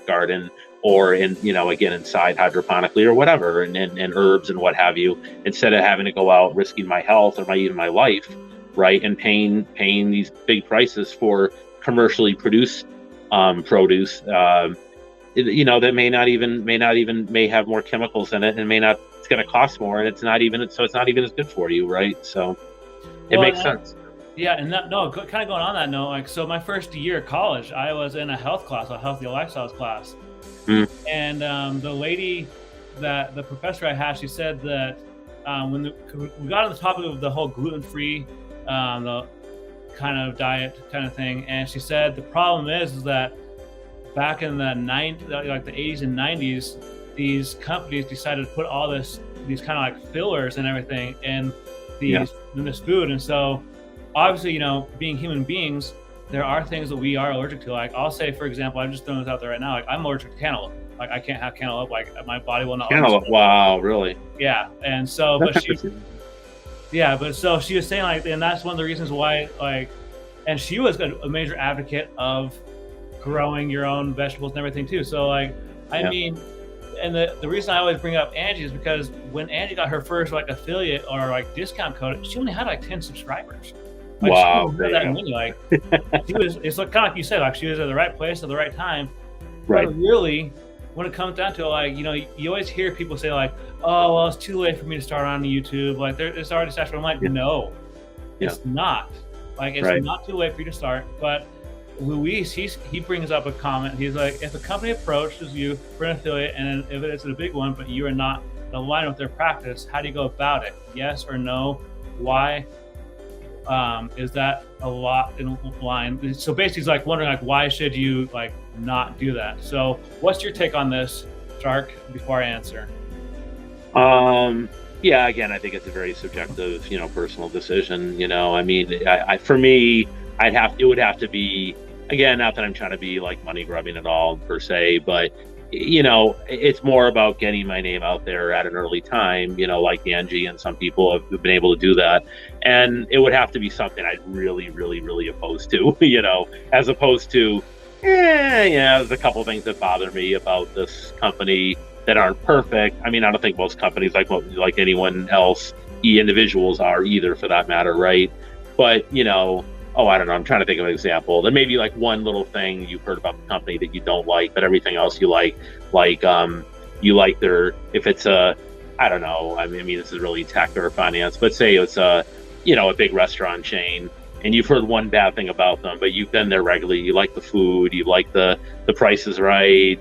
S2: garden, or again, inside hydroponically or whatever, and herbs and what have you, instead of having to go out risking my health or even my life, right? And paying these big prices for commercially produced produce, that may have more chemicals in it, and it's going to cost more, and it's not even as good for you, right? So it makes sense.
S1: Yeah, and kind of going on that note, so my first year of college, I was in a health class, a healthy lifestyles class, and the lady, the professor I had, she said that when we got on the topic of the whole gluten-free, the kind of diet kind of thing, and she said the problem is that back in the 80s and 90s, these companies decided to put all these kind of fillers and everything in this food. And so obviously, being human beings, there are things that we are allergic to. Like, I'll say, for example, I'm just throwing this out there right now, I'm allergic to cantaloupe. I can't have cantaloupe, my body will not.
S2: Cantaloupe, wow, really?
S1: Yeah. And so, so she was saying, and that's one of the reasons why, and she was a major advocate of growing your own vegetables and everything too. So I mean, and the reason I always bring up Angie is because when Angie got her first affiliate or discount code, she only had 10 subscribers.
S2: Wow,
S1: she that many. It's kind of like you said, she was at the right place at the right time.
S2: Right.
S1: But really, when it comes down to it, you always hear people say oh, well, it's too late for me to start on YouTube. It's already saturated. I'm like, no, it's not. It's not too late for you to start. But Luis, he brings up a comment. He's like, if a company approaches you for an affiliate, and if it's a big one, but you are not aligned with their practice, how do you go about it? Yes or no? Why? Is that a lot in line? So basically, he's wondering why should you not do that? So what's your take on this, Shark? Before I answer.
S2: Yeah, again, I think it's a very subjective, personal decision. I mean, for me, it would have to be. Again, not that I'm trying to be money grubbing at all per se, but it's more about getting my name out there at an early time, like Angie and some people have been able to do that. And it would have to be something I'd really, really, really opposed to, as opposed to, there's a couple of things that bother me about this company that aren't perfect. I mean, I don't think most companies like anyone else, individuals are either, for that matter, right? But, I don't know. I'm trying to think of an example. There may be one little thing you've heard about the company that you don't like, but everything else you like. You like if it's I don't know. I mean, this is really tech or finance, but say it's a big restaurant chain, and you've heard one bad thing about them, but you've been there regularly. You like the food. You like the price is right.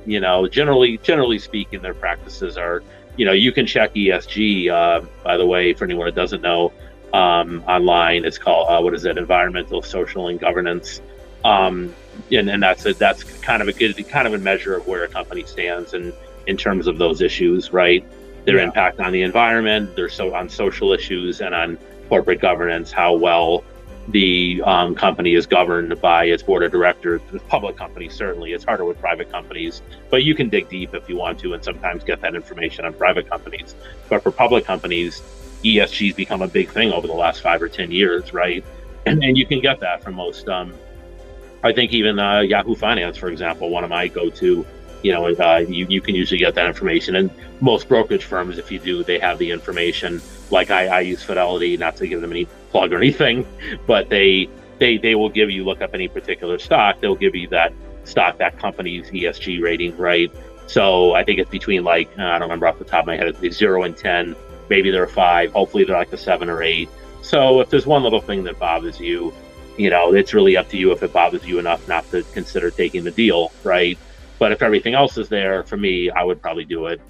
S2: Generally speaking, their practices are. You can check ESG. By the way, for anyone that doesn't know. Online, it's called environmental, social, and governance, and that's kind of a measure of where a company stands. And in terms of those issues, right? Their
S1: Yeah.
S2: impact on the environment, on social issues, and on corporate governance, how well the company is governed by its board of directors. With public companies, certainly. It's harder with private companies, but you can dig deep if you want to and sometimes get that information on private companies. But for public companies, ESG's become a big thing over the last 5 or 10 years, right? And you can get that from most, I think even Yahoo Finance, for example, one of my go-to, you can usually get that information. And most brokerage firms, if you do, they have the information. Like I use Fidelity, not to give them any plug or anything, but they will give you, look up any particular stock, they'll give you that stock, that company's ESG rating, right? So I think it's between I don't remember off the top of my head, it's 0 and 10, maybe they're a 5, hopefully they're like a 7 or 8. So if there's one little thing that bothers you, it's really up to you if it bothers you enough not to consider taking the deal, right? But if everything else is there, for me, I would probably do it,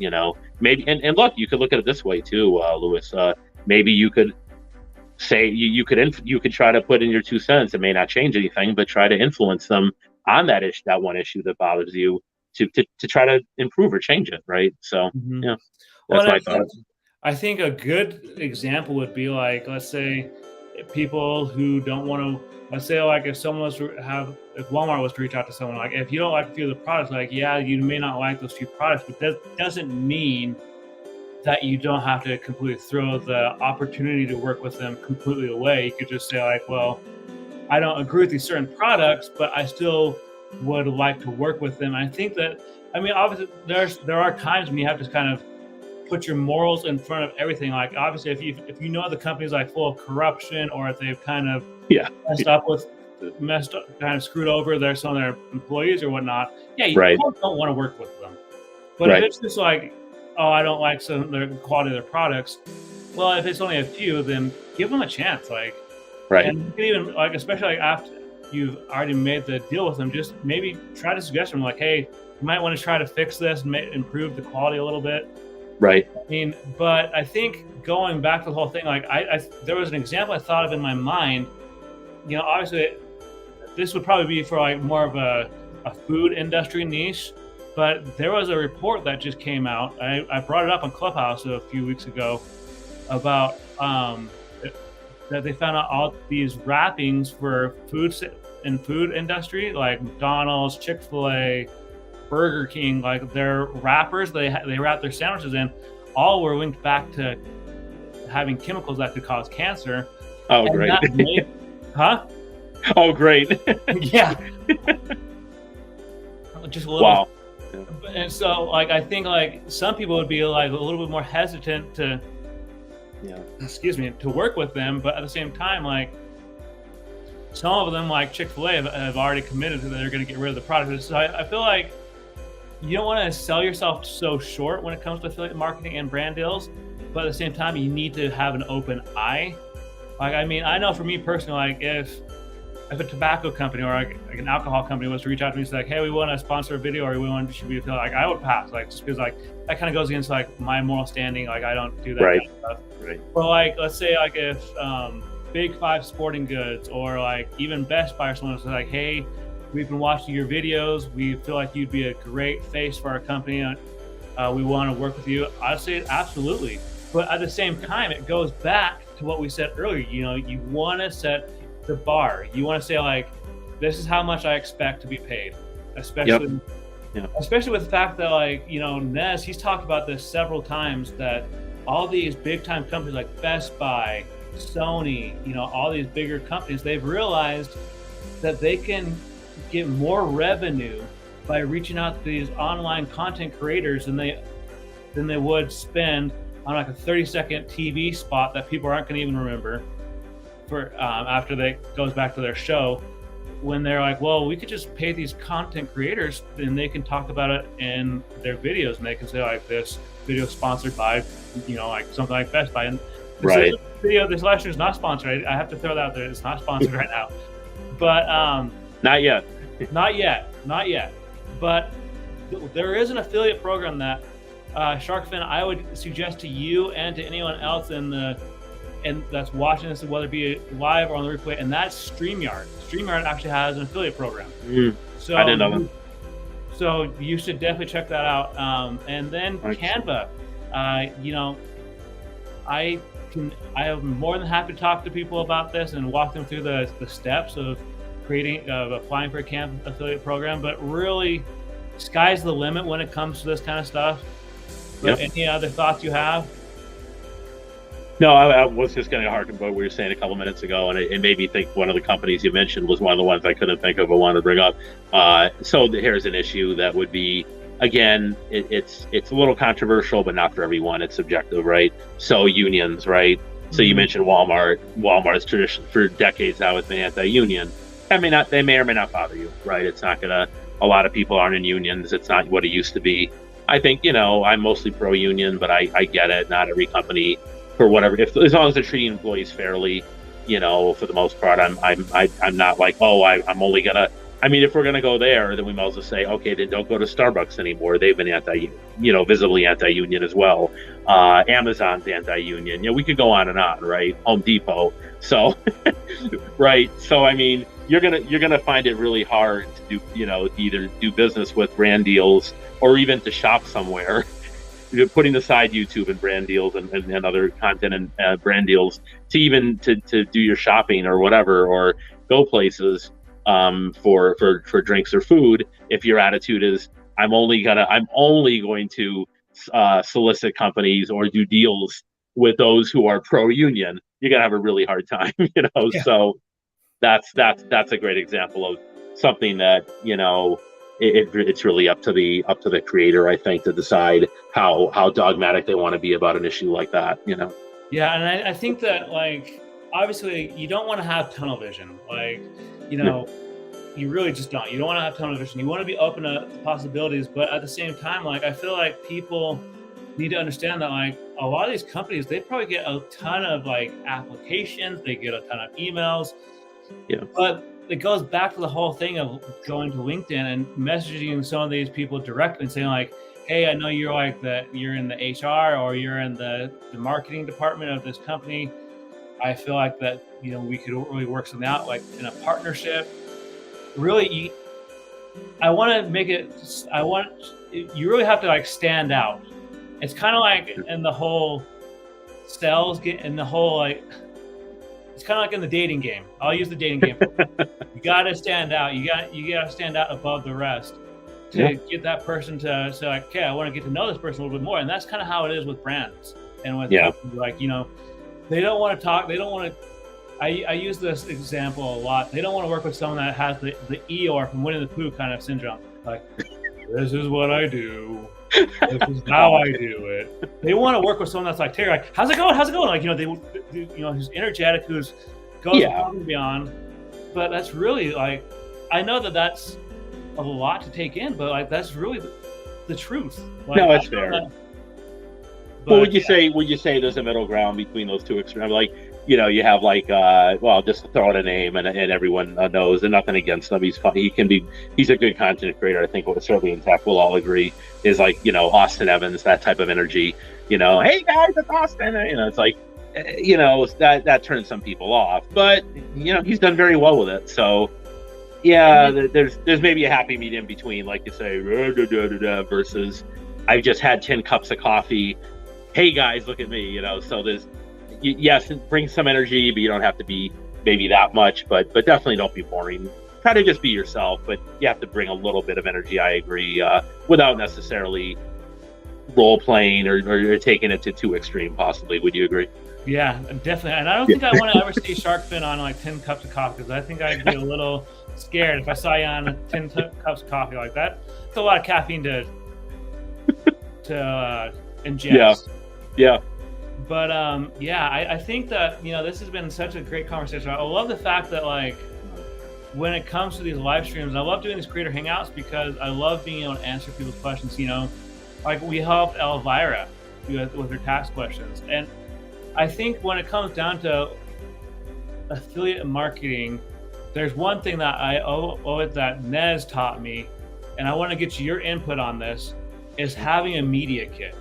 S2: maybe. And look, you could look at it this way too, Louis. Maybe you could say you could try to put in your 2 cents. It may not change anything, but try to influence them on that one issue that bothers you to try to improve or change it, right? So yeah, that's my thought.
S1: I think a good example would be let's say people who don't want to, let's say if someone was if Walmart was to reach out to someone, if you don't like a few of the products, yeah, you may not like those few products, but that doesn't mean that you don't have to completely throw the opportunity to work with them completely away. You could just say well, I don't agree with these certain products, but I still would like to work with them. I think that, obviously there are times when you have to kind of put your morals in front of everything. Obviously if you know the company's full of corruption, or if they've kind of messed up, kind of screwed over some of their employees or whatnot, you don't want to work with them. But if it's just oh, I don't like some of the quality of their products, well, if it's only a few, then give them a chance. And you can even especially after you've already made the deal with them, just maybe try to suggest them hey, you might want to try to fix this and improve the quality a little bit.
S2: Right.
S1: But I think going back to the whole thing, there was an example I thought of in my mind. Obviously, this would probably be for more of a food industry niche, but there was a report that just came out. I brought it up on Clubhouse a few weeks ago about that they found out all these wrappings for food industry, like McDonald's, Chick-fil-A, Burger King, their wrappers they wrap their sandwiches in, all were linked back to having chemicals that could cause cancer.
S2: Oh, great.
S1: Huh?
S2: Oh, great.
S1: Yeah. Just a little.
S2: Wow.
S1: And so I think some people would be a little bit more hesitant to to work with them, but at the same time some of them Chick-fil-A have already committed that they're going to get rid of the product. So I feel you don't want to sell yourself so short when it comes to affiliate marketing and brand deals, but at the same time you need to have an open eye. I know for me personally, if a tobacco company or an alcohol company was to reach out to me and say hey, we want to sponsor a video, or we want to be I would pass, just because that kind of goes against my moral standing. I don't do that kind of stuff.
S2: Right.
S1: Or let's say if Big 5 Sporting Goods or even Best Buy or someone was hey, we've been watching your videos, we feel you'd be a great face for our company, we want to work with you, I'd say absolutely. But at the same time, it goes back to what we said earlier. You want to set the bar. You want to say this is how much I expect to be paid, especially especially with the fact that Nez, he's talked about this several times, that all these big time companies like Best Buy, Sony, all these bigger companies, they've realized that they can get more revenue by reaching out to these online content creators than they would spend on a 30-second TV spot that people aren't going to even remember for after they goes back to their show, when they're well, we could just pay these content creators and they can talk about it in their videos, and they can say this video sponsored by something like Best Buy, and this video, this live stream is not sponsored. I have to throw that out there. It's not sponsored right now, but
S2: not yet.
S1: not yet. But there is an affiliate program that Sharkfin, I would suggest to you and to anyone else that's watching this, whether it be live or on the replay, and that's StreamYard. StreamYard actually has an affiliate program.
S2: So I didn't know that.
S1: So you should definitely check that out. And then
S2: Thanks.
S1: Canva, you know, I am more than happy to talk to people about this and walk them through the steps of applying for a Canva affiliate program. But really, sky's the limit when it comes to this kind of stuff. But any other thoughts you have?
S2: No, I was just going to harken about what we were saying a couple minutes ago, and it made me think one of the companies you mentioned was one of the ones I couldn't think of but wanted to bring up. So here's an issue that would be, again, it's a little controversial, but not for everyone. It's subjective, right? So unions, right? So you mentioned Walmart. Walmart's tradition for decades now has been anti-union. They may or may not bother you, right? It's not gonna. A lot of people aren't in unions. It's not what it used to be. I think, I'm mostly pro-union, but I get it. Not every company, for whatever, as long as they're treating employees fairly, for the most part, I'm not like, I'm only gonna. I mean, if we're gonna go there, then we might as well say, okay, then don't go to Starbucks anymore. They've been visibly anti-union as well. Amazon's anti-union. We could go on and on, right? Home Depot. So, right. So, I mean, you're gonna find it really hard to do, either do business with brand deals or even to shop somewhere. Putting aside YouTube and brand deals and other content and brand deals to even to do your shopping or whatever, or go places for drinks or food, if your attitude is I'm only going to solicit companies or do deals with those who are pro-union, you're gonna have a really hard time.
S1: Yeah.
S2: So that's a great example of something that it's really up to the creator, I think, to decide how dogmatic they want to be about an issue like that.
S1: Yeah, and I think that, like, obviously you don't want to have tunnel vision. Like, you really just don't. You don't want to have tunnel vision. You want to be open to possibilities, but at the same time, like, I feel like people need to understand that, like, a lot of these companies, they probably get a ton of like applications, they get a ton of emails.
S2: Yeah.
S1: But it goes back to the whole thing of going to LinkedIn and messaging some of these people directly and saying, like, hey, I know you're in the HR or you're in the marketing department of this company. I feel like that, we could really work something out, like in a partnership. Really, you really have to like stand out. It's kind of like in the whole it's kind of like in the dating game. I'll use the dating game. You got to stand out. You got to stand out above the rest to get that person to say, like, okay, I want to get to know this person a little bit more. And that's kind of how it is with brands and with companies. Like, they don't want to talk. They don't want to. I use this example a lot. They don't want to work with someone that has the Eeyore from Winnie the Pooh kind of syndrome. Like, this is what I do. This is how I do it. They want to work with someone that's like Terry, like, how's it going? How's it going? Like, who's energetic, who's goes above and beyond. But that's really, like, I know that that's a lot to take in, but like that's really the truth. Like,
S2: no, it's fair. But would you say there's a middle ground between those two extremes? Like, you have like, just throw out a name and everyone knows, and nothing against him. He's fun. He's a good content creator. I think certainly in tech we'll all agree is like, Austin Evans, that type of energy, hey guys, it's Austin. It's like, that turns some people off, but he's done very well with it. So yeah, there's maybe a happy medium between, like you say, versus I've just had 10 cups of coffee. Hey guys, look at me, so there's, yes, bring some energy, but you don't have to be maybe that much, but definitely don't be boring. Try to just be yourself, but you have to bring a little bit of energy, I agree, without necessarily role playing or taking it to too extreme, possibly. Would you agree?
S1: Yeah, definitely. And I don't think I want to ever see Shark Fin on like 10 cups of coffee, because I think I'd be a little scared if I saw you on 10 cups of coffee like that. It's a lot of caffeine to ingest.
S2: Yeah.
S1: But I think that this has been such a great conversation. I love the fact that, like, when it comes to these live streams, I love doing these creator hangouts because I love being able to answer people's questions. Like we helped Elvira with her tax questions, and I think when it comes down to affiliate marketing, there's one thing that I owe it that Nez taught me, and I want to get your input on this, is having a media kit.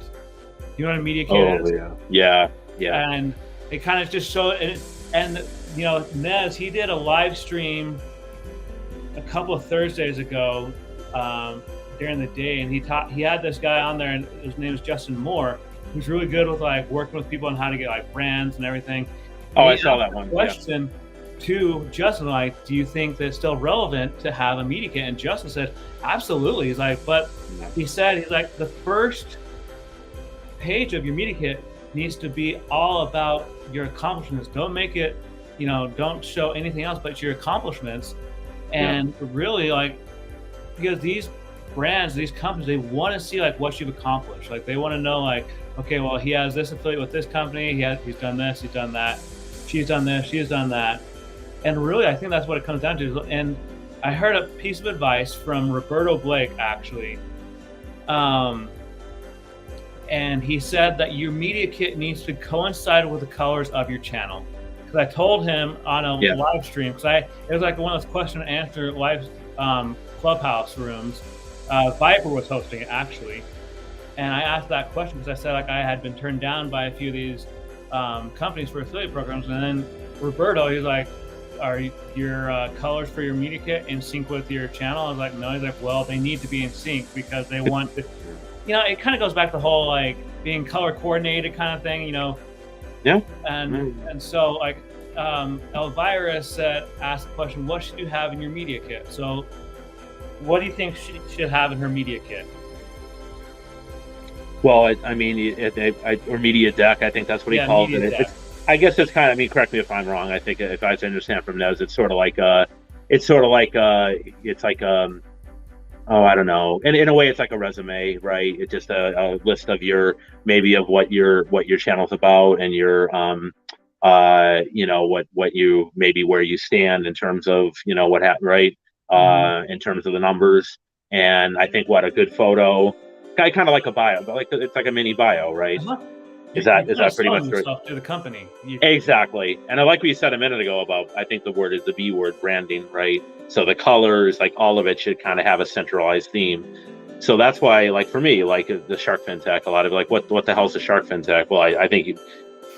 S1: You know what a media kit is?
S2: Yeah.
S1: And it kind of just showed, and Nez, he did a live stream a couple of Thursdays ago during the day, and he had this guy on there, and his name is Justin Moore, who's really good with like working with people on how to get like brands and everything.
S2: Oh, I saw that one.
S1: Question to Justin, like, do you think that it's still relevant to have a media kit? And Justin said, absolutely. He's like, but he said, he's like, the first page of your media kit needs to be all about your accomplishments. Don't make it, you know, don't show anything else but your accomplishments. And really, like, because these brands, these companies, they want to see like what you've accomplished. Like they want to know, like, okay, well, he has this affiliate with this company, he's done this, he's done that, she's done this, she's done that. And really, I think that's what it comes down to. And I heard a piece of advice from Roberto Blake, actually. And he said that your media kit needs to coincide with the colors of your channel. Because I told him on a live stream, because it was like one of those question and answer live Clubhouse rooms. Viper was hosting it, actually. And I asked that question because I said, like, I had been turned down by a few of these companies for affiliate programs. And then Roberto, he's like, are your colors for your media kit in sync with your channel? I was like, no. He's like, well, they need to be in sync because they want to, you know, it kind of goes back to the whole like being color coordinated kind of thing, you know.
S2: Yeah.
S1: And so like Elvira asked the question, what should you have in your media kit? So what do you think she should have in her media kit?
S2: Well, I mean, or media deck, I think that's what he calls it. I guess it's kind of, I mean, correct me if I'm wrong. I think if I understand from Nez, it's like, oh, I don't know. And in a way, it's like a resume, right? It's just a list of what your channel's about, and your, you know, what you, maybe where you stand in terms of, you know, what happened, right? In terms of the numbers. And I think a good photo, kind of like a bio, but like it's like a mini bio, right? Is that pretty much
S1: yourself to the company?
S2: Exactly. And I like what you said a minute ago about, I think the word is the B word, branding, right? So the colors, like all of it should kind of have a centralized theme. So that's why, like for me, like the Shark FinTech, a lot of like, what the hell's a Shark FinTech? Well, I think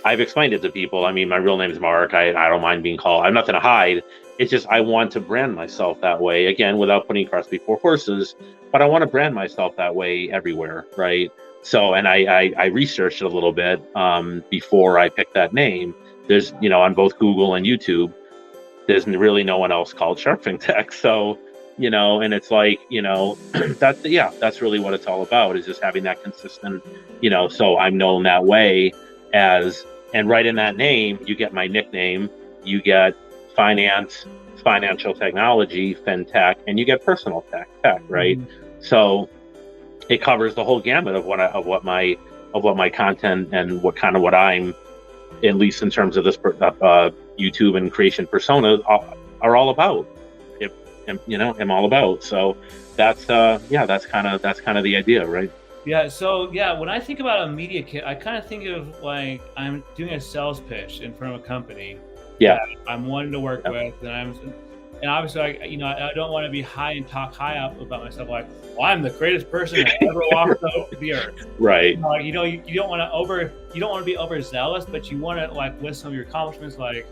S2: I've explained it to people. I mean, my real name is Mark. I don't mind being called. I have nothing to hide. It's just I want to brand myself that way, again, without putting carts before horses. But I want to brand myself that way everywhere, right? So, and I researched it a little bit before I picked that name. There's, you know, on both Google and YouTube, there's really no one else called Shark FinTech. So, you know, and it's like, you know, that's really what it's all about, is just having that consistent, you know, so I'm known that way and right in that name, you get my nickname, you get finance, financial technology, FinTech, and you get personal tech, right? So it covers the whole gamut of what my content and what I'm, at least in terms of this YouTube and creation persona, are all about. I'm all about. So that's kind of the idea, right?
S1: Yeah. So when I think about a media kit, I kind of think of like I'm doing a sales pitch in front of a company.
S2: Yeah.
S1: I'm wanting to work with, and obviously, I don't want to be high and talk high up about myself. Like, well, I'm the greatest person that ever walked the earth.
S2: Right.
S1: You don't want to be overzealous, but you want to like list some of your accomplishments, like,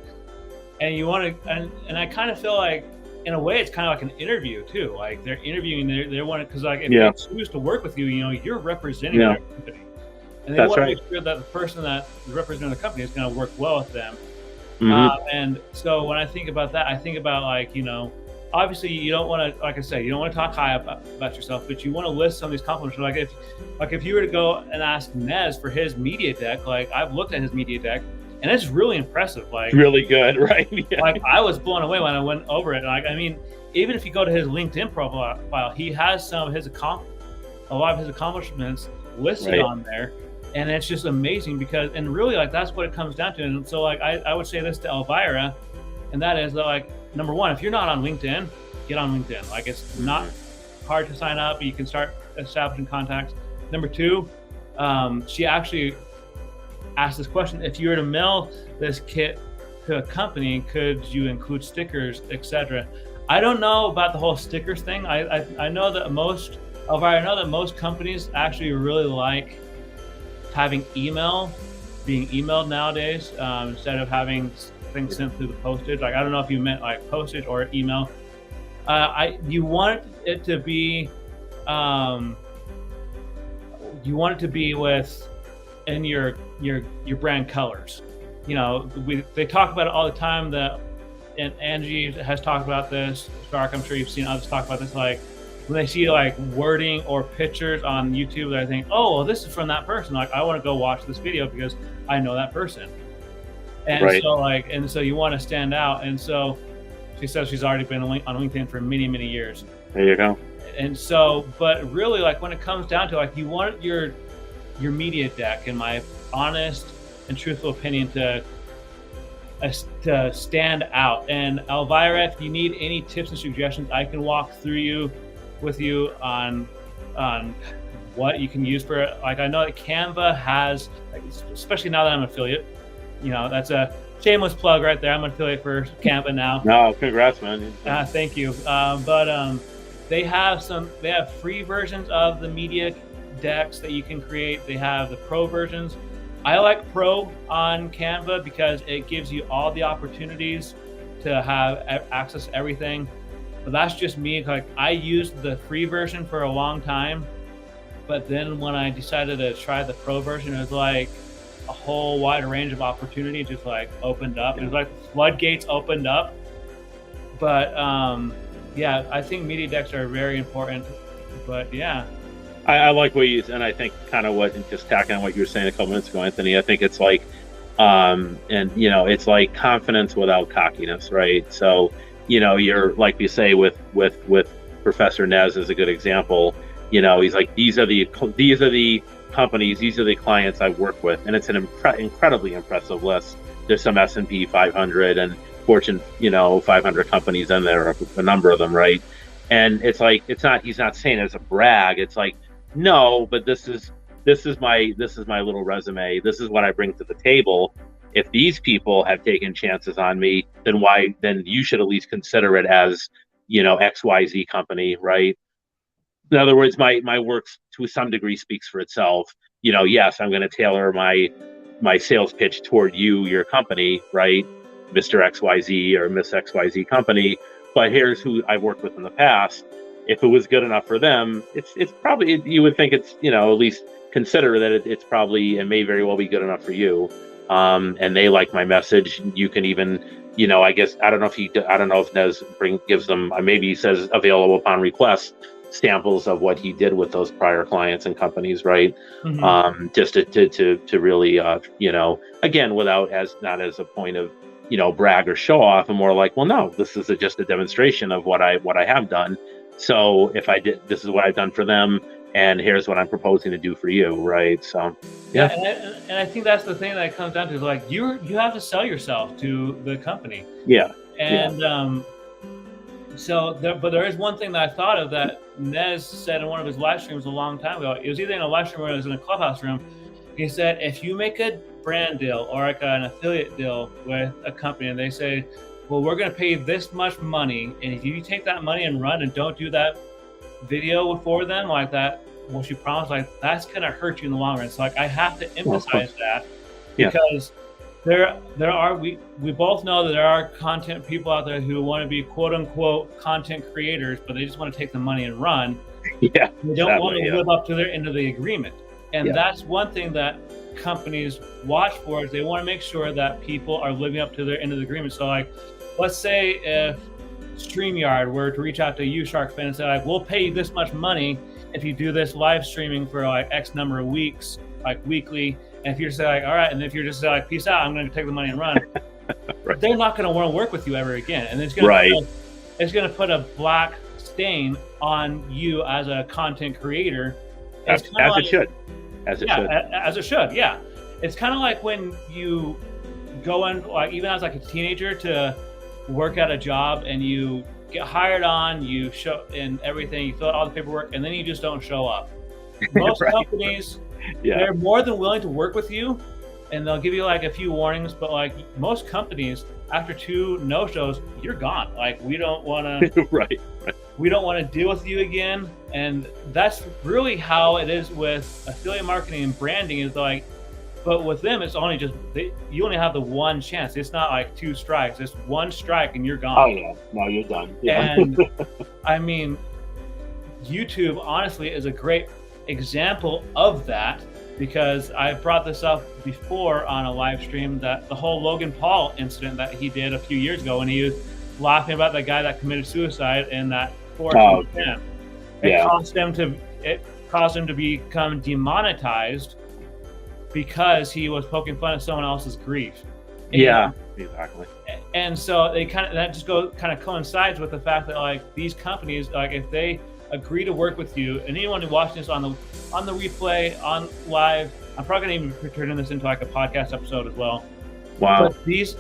S1: and you want to, and I kind of feel like, in a way, it's kind of like an interview too. Like they're interviewing, they want to, because like if they choose to work with you, you know, you're representing their company, and they want to make sure that the person that is representing the company is going to work well with them. And so when I think about that, I think about like, you know, obviously you don't want to, like I said, you don't want to talk high about yourself, but you want to list some of these compliments. Like if you were to go and ask Nez for his media deck, like I've looked at his media deck and it's really impressive. Like
S2: really good, right? Yeah.
S1: Like I was blown away when I went over it. Like, I mean, even if you go to his LinkedIn profile, he has some of his a lot of his accomplishments listed on there. And it's just amazing because, and really like, that's what it comes down to. And so like, I would say this to Elvira, and that is that, like, number one, if you're not on LinkedIn, get on LinkedIn. Like it's not hard to sign up. You can start establishing contacts. Number two, she actually asked this question: if you were to mail this kit to a company, could you include stickers, etc.? I don't know about the whole stickers thing. I know that most companies actually really like having being emailed nowadays, instead of having things sent through the postage. Like, I don't know if you meant like postage or email. You want it to be you want it to be in your brand colors. You know, they talk about it all the time. And Angie has talked about this. Shark, I'm sure you've seen others talk about this. Like when they see like wording or pictures on YouTube, they think, oh, well, this is from that person. Like I want to go watch this video because I know that person. And so you want to stand out. And so she says she's already been on LinkedIn for many, many years.
S2: There you go.
S1: And so, but really, like when it comes down to like, you want your media deck, in my honest and truthful opinion, to stand out. And Elvira, if you need any tips and suggestions, I can walk with you on what you can use for it. Like I know that Canva has, especially now that I'm an affiliate, you know, that's a shameless plug right there. I'm an affiliate for Canva now.
S2: No, congrats, man.
S1: Thank you. But they have free versions of the media decks that you can create. They have the pro versions. I like pro on Canva because it gives you all the opportunities to have access to everything. But that's just me. Like I used the free version for a long time, but then when I decided to try the pro version, it was like a whole wide range of opportunity just like opened up. It was like floodgates opened up. But yeah, I think media decks are very important. But yeah.
S2: I like what you, and I think kind of just tacking on what you were saying a couple minutes ago, Anthony, I think it's like, and you know, it's like confidence without cockiness, right? So, you know, you're like you say with Professor Nez is a good example. You know, he's like, these are the companies, these are the clients I've worked with, and it's an incredibly impressive list. There's some S&P 500 and Fortune, 500 companies in there, a number of them, right? And it's like, he's not saying it as a brag. It's like, no, but this is my little resume. This is what I bring to the table. If these people have taken chances on me, then you should at least consider it as, XYZ company, right? In other words, my work to some degree speaks for itself. Yes, I'm going to tailor my sales pitch toward you, your company, right? Mr. XYZ or Miss XYZ company. But here's who I've worked with in the past. If it was good enough for them, it's probably, you would think it's, at least consider that it's probably, it may very well be good enough for you. And they like my message. You can even, I guess, I don't know if Nez gives them, maybe he says available upon request, samples of what he did with those prior clients and companies, right? Mm-hmm. Just to really, again, not as a point of, brag or show off, and more like, well, no, this is just a demonstration of what I have done. So if I did, this is what I've done for them, and here's what I'm proposing to do for you, right? So
S1: yeah, and I think that's the thing that it comes down to, is like you have to sell yourself to the company.
S2: Yeah.
S1: And but there is one thing that I thought of that Nez said in one of his live streams a long time ago. It was either in a live stream or it was in a Clubhouse room. He said, if you make a brand deal or like an affiliate deal with a company and they say, well, we're going to pay you this much money, and if you take that money and run and don't do that video for them like that, what you promised, like that's going to hurt you in the long run. So like I have to emphasize that, because we both know that there are content people out there who want to be quote unquote content creators, but they just want to take the money and run.
S2: Yeah,
S1: they don't want to live up to their end of the agreement. And that's one thing that companies watch for, is they want to make sure that people are living up to their end of the agreement. So like, let's say if StreamYard were to reach out to you, Shark Fin, and say like, we'll pay you this much money if you do this live streaming for like X number of weeks, like weekly. And if you're just like, all right, and if you're just like, peace out, I'm going to take the money and run, right. They're not going to want to work with you ever again. And it's going to put a black stain on you as a content creator.
S2: As it should. As it should, yeah. It's kind of like when you go in, like even as like a teenager, to work at a job and you get hired on, you show in everything, you fill out all the paperwork, and then you just don't show up. Most companies, they're more than willing to work with you, and they'll give you like a few warnings, but like most companies, after 2 no-shows, you're gone. Like we don't want to right. We don't want to deal with you again. And that's really how it is with affiliate marketing and branding, is like, but with them, it's only just, you only have the one chance. It's not like 2 strikes. It's 1 strike and you're gone. Oh yeah, no, you're done. Yeah.
S1: And I mean, YouTube honestly is a great example of that, because I brought this up before on a live stream, that the whole Logan Paul incident that he did a few years ago when he was laughing about the guy that committed suicide in that forest camp. It caused him to become demonetized because he was poking fun at someone else's grief.
S2: Exactly.
S1: And so that just coincides with the fact that like these companies, like if they agree to work with you, and anyone who's watching this on the replay, on live, I'm probably gonna even turn this into like a podcast episode as well.
S2: Wow.
S1: But these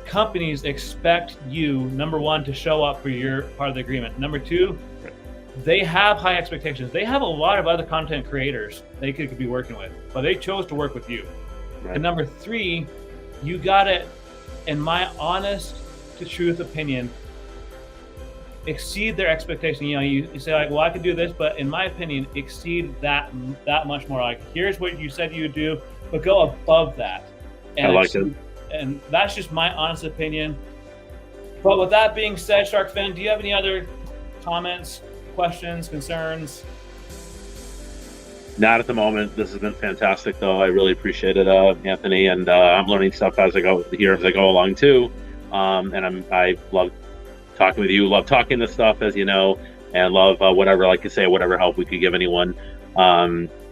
S1: companies expect you, number one, to show up for your part of the agreement. Number two, they have high expectations. They have a lot of other content creators they could be working with, but they chose to work with you. Right. And number three, you gotta, in my honest to truth opinion, exceed their expectation. You know, you say like, well, I could do this, but in my opinion, exceed that much more. Like, here's what you said you would do, but go above that. And
S2: I like it.
S1: And that's just my honest opinion. But with that being said, Shark Fin, do you have any other comments, questions, concerns?
S2: Not at the moment. This has been fantastic, though. I really appreciate it, Anthony, and I'm learning stuff as I go along too. And I love talking with you. Love talking this stuff, as you know, and love whatever, like you say, whatever help we could give anyone.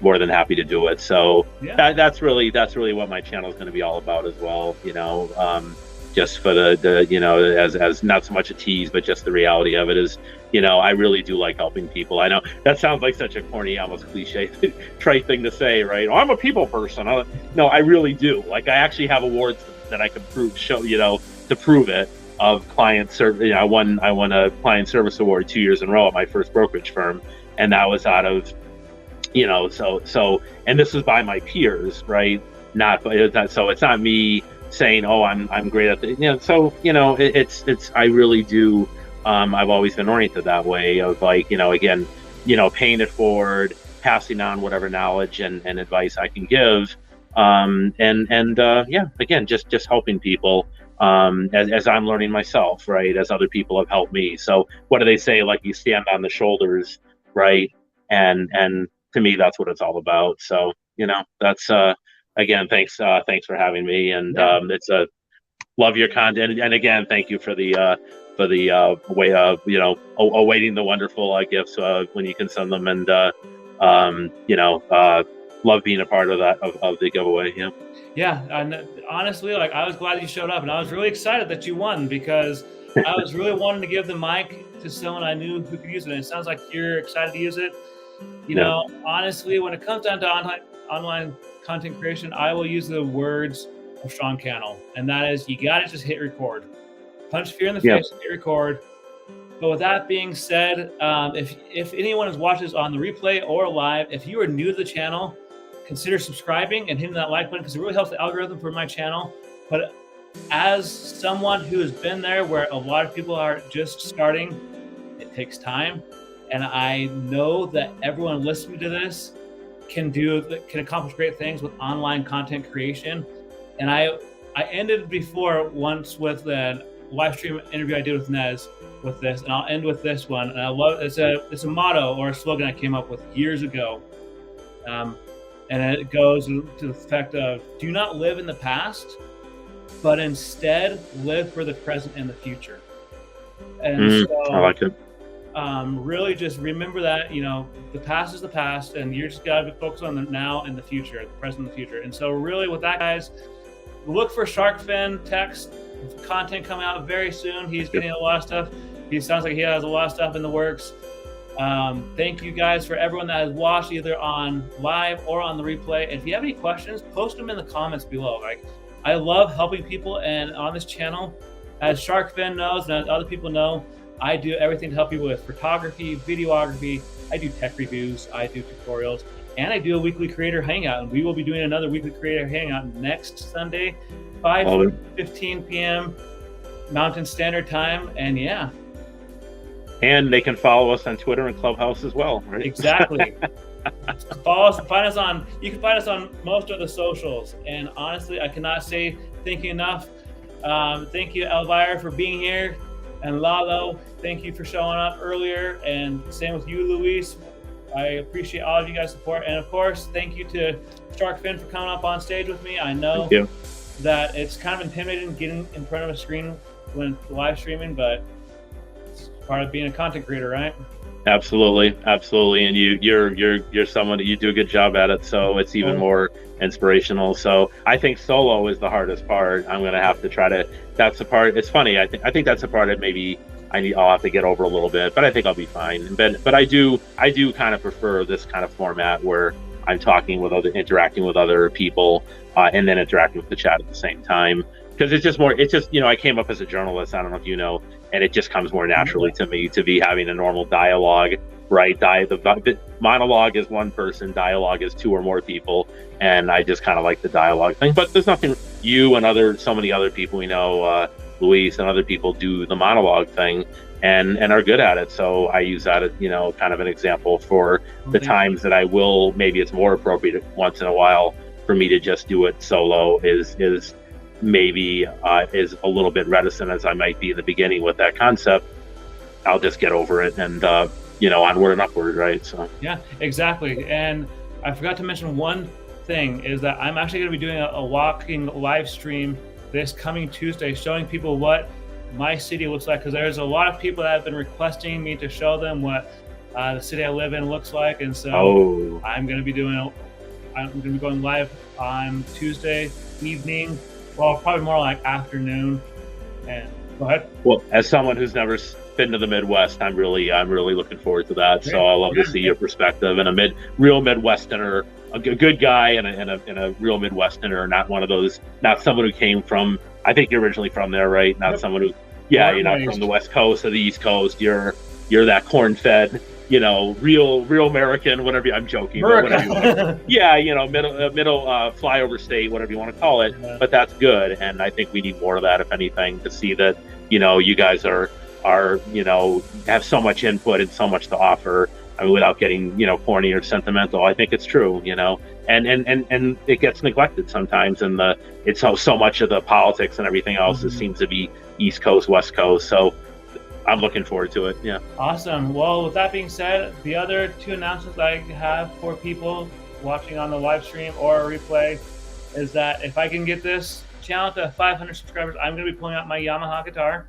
S2: More than happy to do it. So that's really what my channel is going to be all about as well. You know, just for the you know, as not so much a tease, but just the reality of it is, you know, I really do like helping people. I know that sounds like such a corny, almost cliche, trite thing to say, right? Oh, I'm a people person. No, I really do. Like, I actually have awards that I can show, you know, to prove it. Of client service, you know, I won a client service award 2 years in a row at my first brokerage firm, and that was out of, you know, so, and this was by my peers, right? So it's not me saying, oh, I'm great at the, you know, so, you know, it's I really do. I've always been oriented that way of, like, you know, again, you know, paying it forward, passing on whatever knowledge and advice I can give, again, just helping people. As I'm learning myself, right? As other people have helped me. So what do they say? Like, you stand on the shoulders, right? And to me, that's what it's all about. So, you know, that's again, thanks for having me, and it's love your content, and again, thank you for the way of, you know, awaiting the wonderful gifts when you can send them, and you know, love being a part of that of the giveaway.
S1: Yeah, and honestly, like, I was glad you showed up, and I was really excited that you won, because I was really wanting to give the mic to someone I knew who could use it. And it sounds like you're excited to use it. You know, honestly, when it comes down to online content creation, I will use the words of Sean Cannell, and that is, you got to just hit record. Punch fear in the face, hit record. But with that being said, if anyone is watching this on the replay or live, if you are new to the channel, consider subscribing and hitting that like button, because it really helps the algorithm for my channel. But as someone who has been there where a lot of people are just starting, it takes time. And I know that everyone listening to this can accomplish great things with online content creation. And I ended before once with the live stream interview I did with Nez with this, and I'll end with this one. And I love it's a motto or a slogan I came up with years ago. And it goes to the effect of, do not live in the past, but instead live for the present and the future. And so
S2: I like it.
S1: Really just remember that, you know, the past is the past, and you're just got to focus on the now and the future, the present and the future. And so really with that, guys, look for Shark Fin text content coming out very soon. He's getting a lot of stuff. He sounds like he has a lot of stuff in the works. Thank you guys for everyone that has watched either on live or on the replay. If you have any questions, post them in the comments below. Like, I love helping people, and on this channel, as Shark Fin knows and as other people know, I do everything to help people with photography, videography. I do tech reviews, I do tutorials, and I do a weekly creator hangout. And we will be doing another weekly creator hangout next Sunday, 5:15 p.m. Mountain Standard Time. And yeah.
S2: And they can follow us on Twitter and Clubhouse as well, right?
S1: Exactly. Follow us, you can find us on most of the socials. And honestly, I cannot say thank you enough. Thank you, Elvira, for being here. And Lalo, thank you for showing up earlier. And same with you, Luis. I appreciate all of you guys' support. And of course, thank you to Sharkfin for coming up on stage with me. I know that it's kind of intimidating getting in front of a screen when live streaming, but it's part of being a content creator, right?
S2: Absolutely, absolutely. And you're someone that you do a good job at it, so it's even more inspirational. So I think solo is the hardest part. I'm gonna have to try to. That's the part. It's funny. I think that's the part that maybe I'll have to get over a little bit, but I think I'll be fine. But I do kind of prefer this kind of format where I'm interacting with other people, and then interacting with the chat at the same time. Because it's just more. It's just I came up as a journalist. I don't know if you know, and it just comes more naturally to me to be having a normal dialogue. Right, the monologue is one person, dialogue is two or more people, and I just kind of like the dialogue thing. But there's nothing. You and so many other people we know, Luis and other people do the monologue thing, and are good at it. So I use that as kind of an example for the times that I will. Maybe it's more appropriate once in a while for me to just do it solo. Is maybe is a little bit reticent as I might be in the beginning with that concept. I'll just get over it and. Onward and upward, right? So
S1: yeah, exactly. And I forgot to mention one thing is that I'm actually going to be doing a walking live stream this coming Tuesday, showing people what my city looks like, because there's a lot of people that have been requesting me to show them what the city I live in looks like, and so I'm going to be going live on Tuesday evening. Well, probably more like afternoon. And go ahead.
S2: Well, as someone who's never been to the Midwest, I'm really looking forward to that. Great. So I love to see your perspective and real Midwesterner, a good guy and a real Midwesterner, not someone who came from. I think you're originally from there, right? Not someone who, you're not from the West Coast or the East Coast. You're that corn-fed, real American, whatever. I'm joking. Whatever you want. Yeah, middle flyover state, whatever you want to call it. Yeah. But that's good, and I think we need more of that, if anything, to see that you guys are have so much input and so much to offer. I mean, without getting corny or sentimental, I think it's true. And it gets neglected sometimes, and it's so much of the politics and everything else that seems to be East Coast, West Coast. So I'm looking forward to it. Yeah.
S1: Awesome. Well, with that being said, the other two announcements I have for people watching on the live stream or replay is that if I can get this channel to 500 subscribers, I'm going to be pulling out my Yamaha guitar,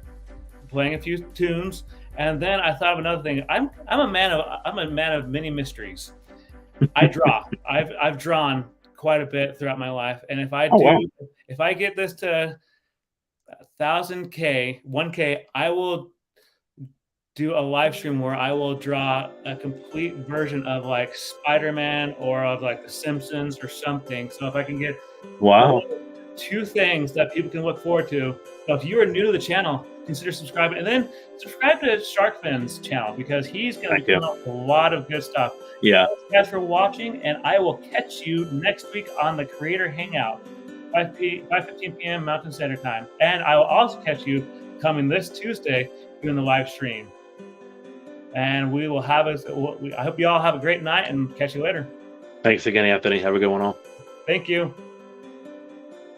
S1: playing a few tunes, and then I thought of another thing. I'm a man of many mysteries. I draw. I've drawn quite a bit throughout my life, and if I get this to 1,000K, 1K, I will do a live stream where I will draw a complete version of like Spider-Man or of like The Simpsons or something. So if I can get two things that people can look forward to. So if you are new to the channel, consider subscribing, and then subscribe to Sharkfin's channel, because he's going to be coming up with a lot of good stuff.
S2: Yeah.
S1: Thanks guys for watching, and I will catch you next week on the Creator Hangout, 5:15 p.m. Mountain Standard Time. And I will also catch you coming this Tuesday doing the live stream. And we will I hope you all have a great night, and catch you later.
S2: Thanks again, Anthony. Have a good one all.
S1: Thank you.